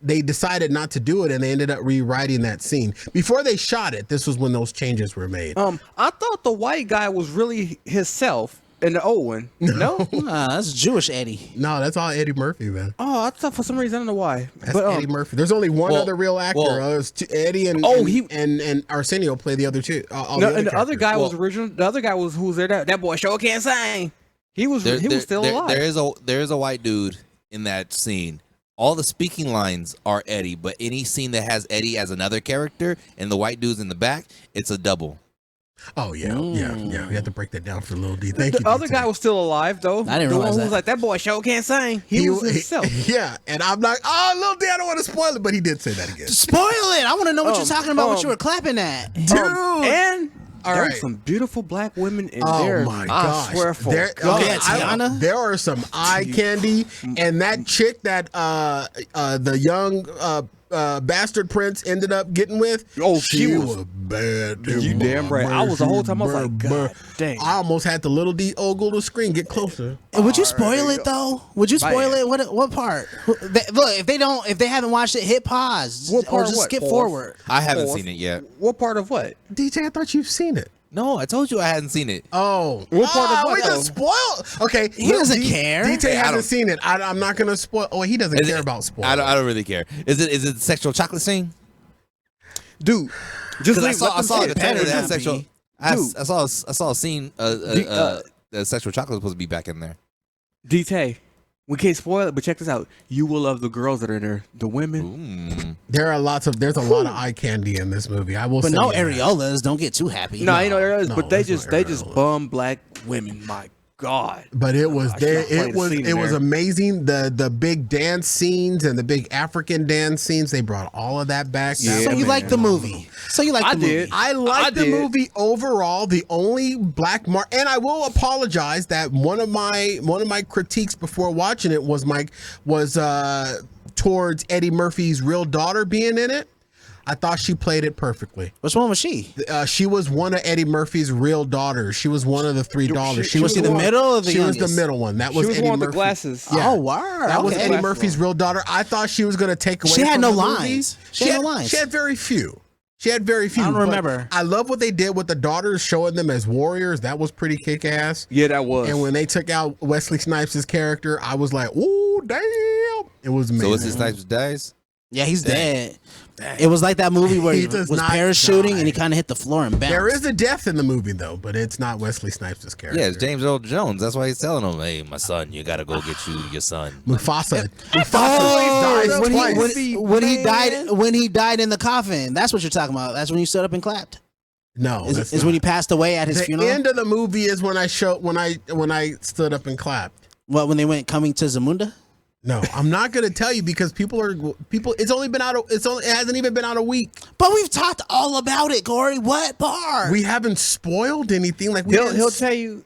they decided not to do it, and they ended up rewriting that scene. Before they shot it, this was when those changes were made. I thought the white guy was really himself. In the old one, no, that's Jewish Eddie. No, that's all Eddie Murphy, man. Oh, I thought for some reason I don't know why. That's Eddie Murphy. There's only one other real actor. Eddie and Arsenio play the other two. The other guy was original. The other guy was who's there. That boy sure can't sing. He was still alive. There is a white dude in that scene. All the speaking lines are Eddie, but any scene that has Eddie as another character and the white dude's in the back, it's a double. Oh yeah. We have to break that down for Lil D. Thank you. The other guy was still alive though. I didn't realize that. Was like that boy sure can't sing. He was himself. Yeah, and I'm like, Lil D, I don't want to spoil it, but he did say that again. Spoil it! I want to know what you're talking about. What you were clapping at, dude. And there are some beautiful black women in there. Oh my gosh! I swear for Tiana. There are some eye candy, and that chick that the young bastard prince ended up getting with. Oh, she was bad. You damn right. I was the whole time. I was like, God dang. I almost had the Little D ogle the screen. Get closer. Would you spoil it though? Would you spoil it? What part? Look, if they haven't watched it, hit pause or just skip forward. I haven't seen it yet. What part of what? DJ, I thought you've seen it. No, I told you I hadn't seen it. Oh, what part of what? We just spoiled. Okay, he doesn't care. DJ hasn't seen it. I'm not gonna spoil. Oh, he doesn't care about spoilers. I don't really care. Is it the sexual chocolate scene? Dude, just I saw the trailer that sexual. I saw a scene. The sexual chocolate was supposed to be back in there. DT, we can't spoil it, but check this out. You will love the girls that are in there. The women. There's a lot of eye candy in this movie. I will, but say no that. areolas. Don't get too happy. No, areolas, but they just bum black women, my God. But it was there. It was amazing. The big dance scenes and the big African dance scenes. They brought all of that back. Yeah, so you like the movie? I liked the movie overall. The only black mark, and I will apologize that one of my critiques before watching it was towards Eddie Murphy's real daughter being in it. I thought she played it perfectly. Which one was she? She was one of Eddie Murphy's real daughters. She was one of the 3 daughters. She was the middle or the youngest? She was the middle one. That was She was Eddie one Murphy. with the glasses. Yeah. Oh, wow. That was Okay. Eddie Murphy's real daughter. I thought she was going to take away She had from no the movie. lines. She had no lines. She had very few. I don't but remember. I love what they did with the daughters, showing them as warriors. That was pretty kick-ass. Yeah, that was. And when they took out Wesley Snipes' character, I was like, ooh, damn. It was amazing. So Wesley Snipes dies? Yeah, he's dead. It was like that movie where he does was not parachuting die. and he kind of hit the floor and bounced. There is a death in the movie, though, but it's not Wesley Snipes' character. Yeah, it's James Earl Jones. That's why he's telling him, "Hey, my son, you got to go get your son." Mufasa. Oh, dies twice. when he died in the coffin. That's what you're talking about. That's when you stood up and clapped. No, is when he passed away at his the funeral. end of the movie is when I stood up and clapped. What, when they went coming to Zamunda? No, I'm not going to tell you because people. It hasn't even been out a week. But we've talked all about it, Corey. What part? We haven't spoiled anything. Like he'll tell you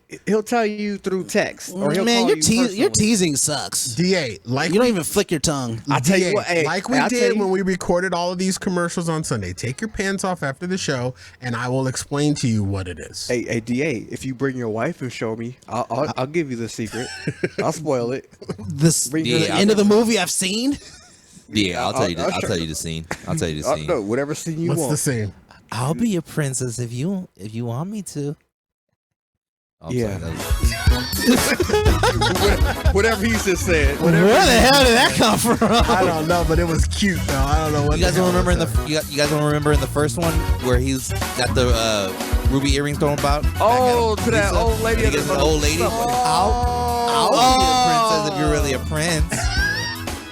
through text. Or he'll Man, call your teasing sucks. DA, like you don't even flick your tongue. I tell you what, hey, like we did when we recorded all of these commercials on Sunday. Take your pants off after the show, and I will explain to you what it is. Hey, DA, if you bring your wife and show me, I'll give you the secret. I'll spoil it. The end of the movie I've seen. Yeah, I'll tell you. I'll tell you the scene. I'll tell you the scene. No, whatever scene you What's want. the scene? I'll be your princess if you want me to. Yeah. Whatever he just said. Where the hell did that come from? I don't know, but it was cute though. I don't know what. You guys don't remember you guys don't remember in the first one where he's got the ruby earrings thrown about? Oh, to that old lady. He gets an old lady. I'll be a princess if you're really a prince.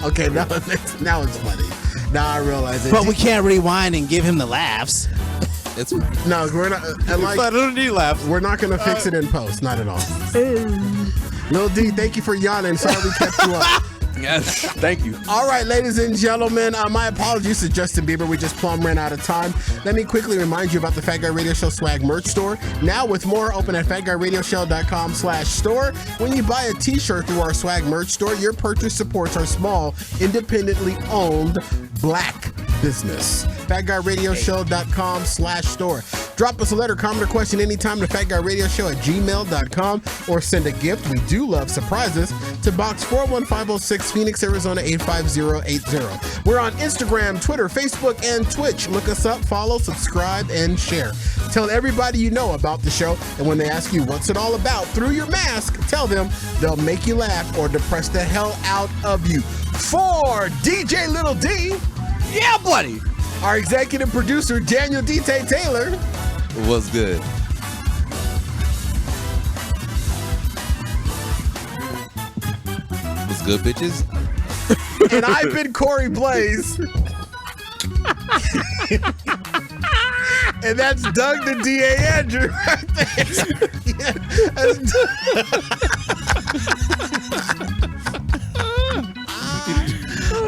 Okay, now it's funny. Now I realize it. But we can't rewind and give him the laughs. It's no, we're not. I don't need laughs. We're not gonna fix it in post. Not at all. Lil D, thank you for yawning. Sorry we kept you up. Yes, thank you. All right, ladies and gentlemen, my apologies to Justin Bieber. We just plumb ran out of time. Let me quickly remind you about the Fat Guy Radio Show swag merch store. Now with more open at fatguyradioshow.com/store. When you buy a t-shirt through our swag merch store, your purchase supports our small, independently owned black business. fatguyradioshow.com/store. Drop us a letter, comment, or question anytime to fatguyradioshow@gmail.com or send a gift. We do love surprises to Box 41506, Phoenix, Arizona 85080. We're on Instagram, Twitter, Facebook, and Twitch. Look us up, follow, subscribe, and share. Tell everybody you know about the show, and when they ask you what's it all about through your mask, tell them. They'll make you laugh or depress the hell out of you. For DJ Little D, yeah, buddy. Our executive producer, Daniel D.T. Taylor. What's good? What's good, bitches? And I've been Corey Blaze. And that's Doug the D.A. Andrew right there.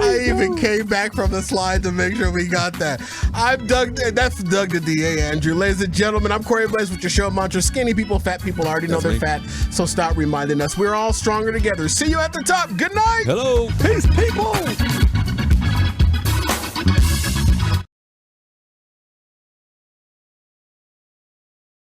I even came back from the slide to make sure we got that. I'm Doug, and that's Doug the DA, Andrew. Ladies and gentlemen, I'm Corey Blaze with your show mantra. Skinny people, fat people already know they're fat, so stop reminding us. We're all stronger together. See you at the top. Good night. Hello. Peace, people.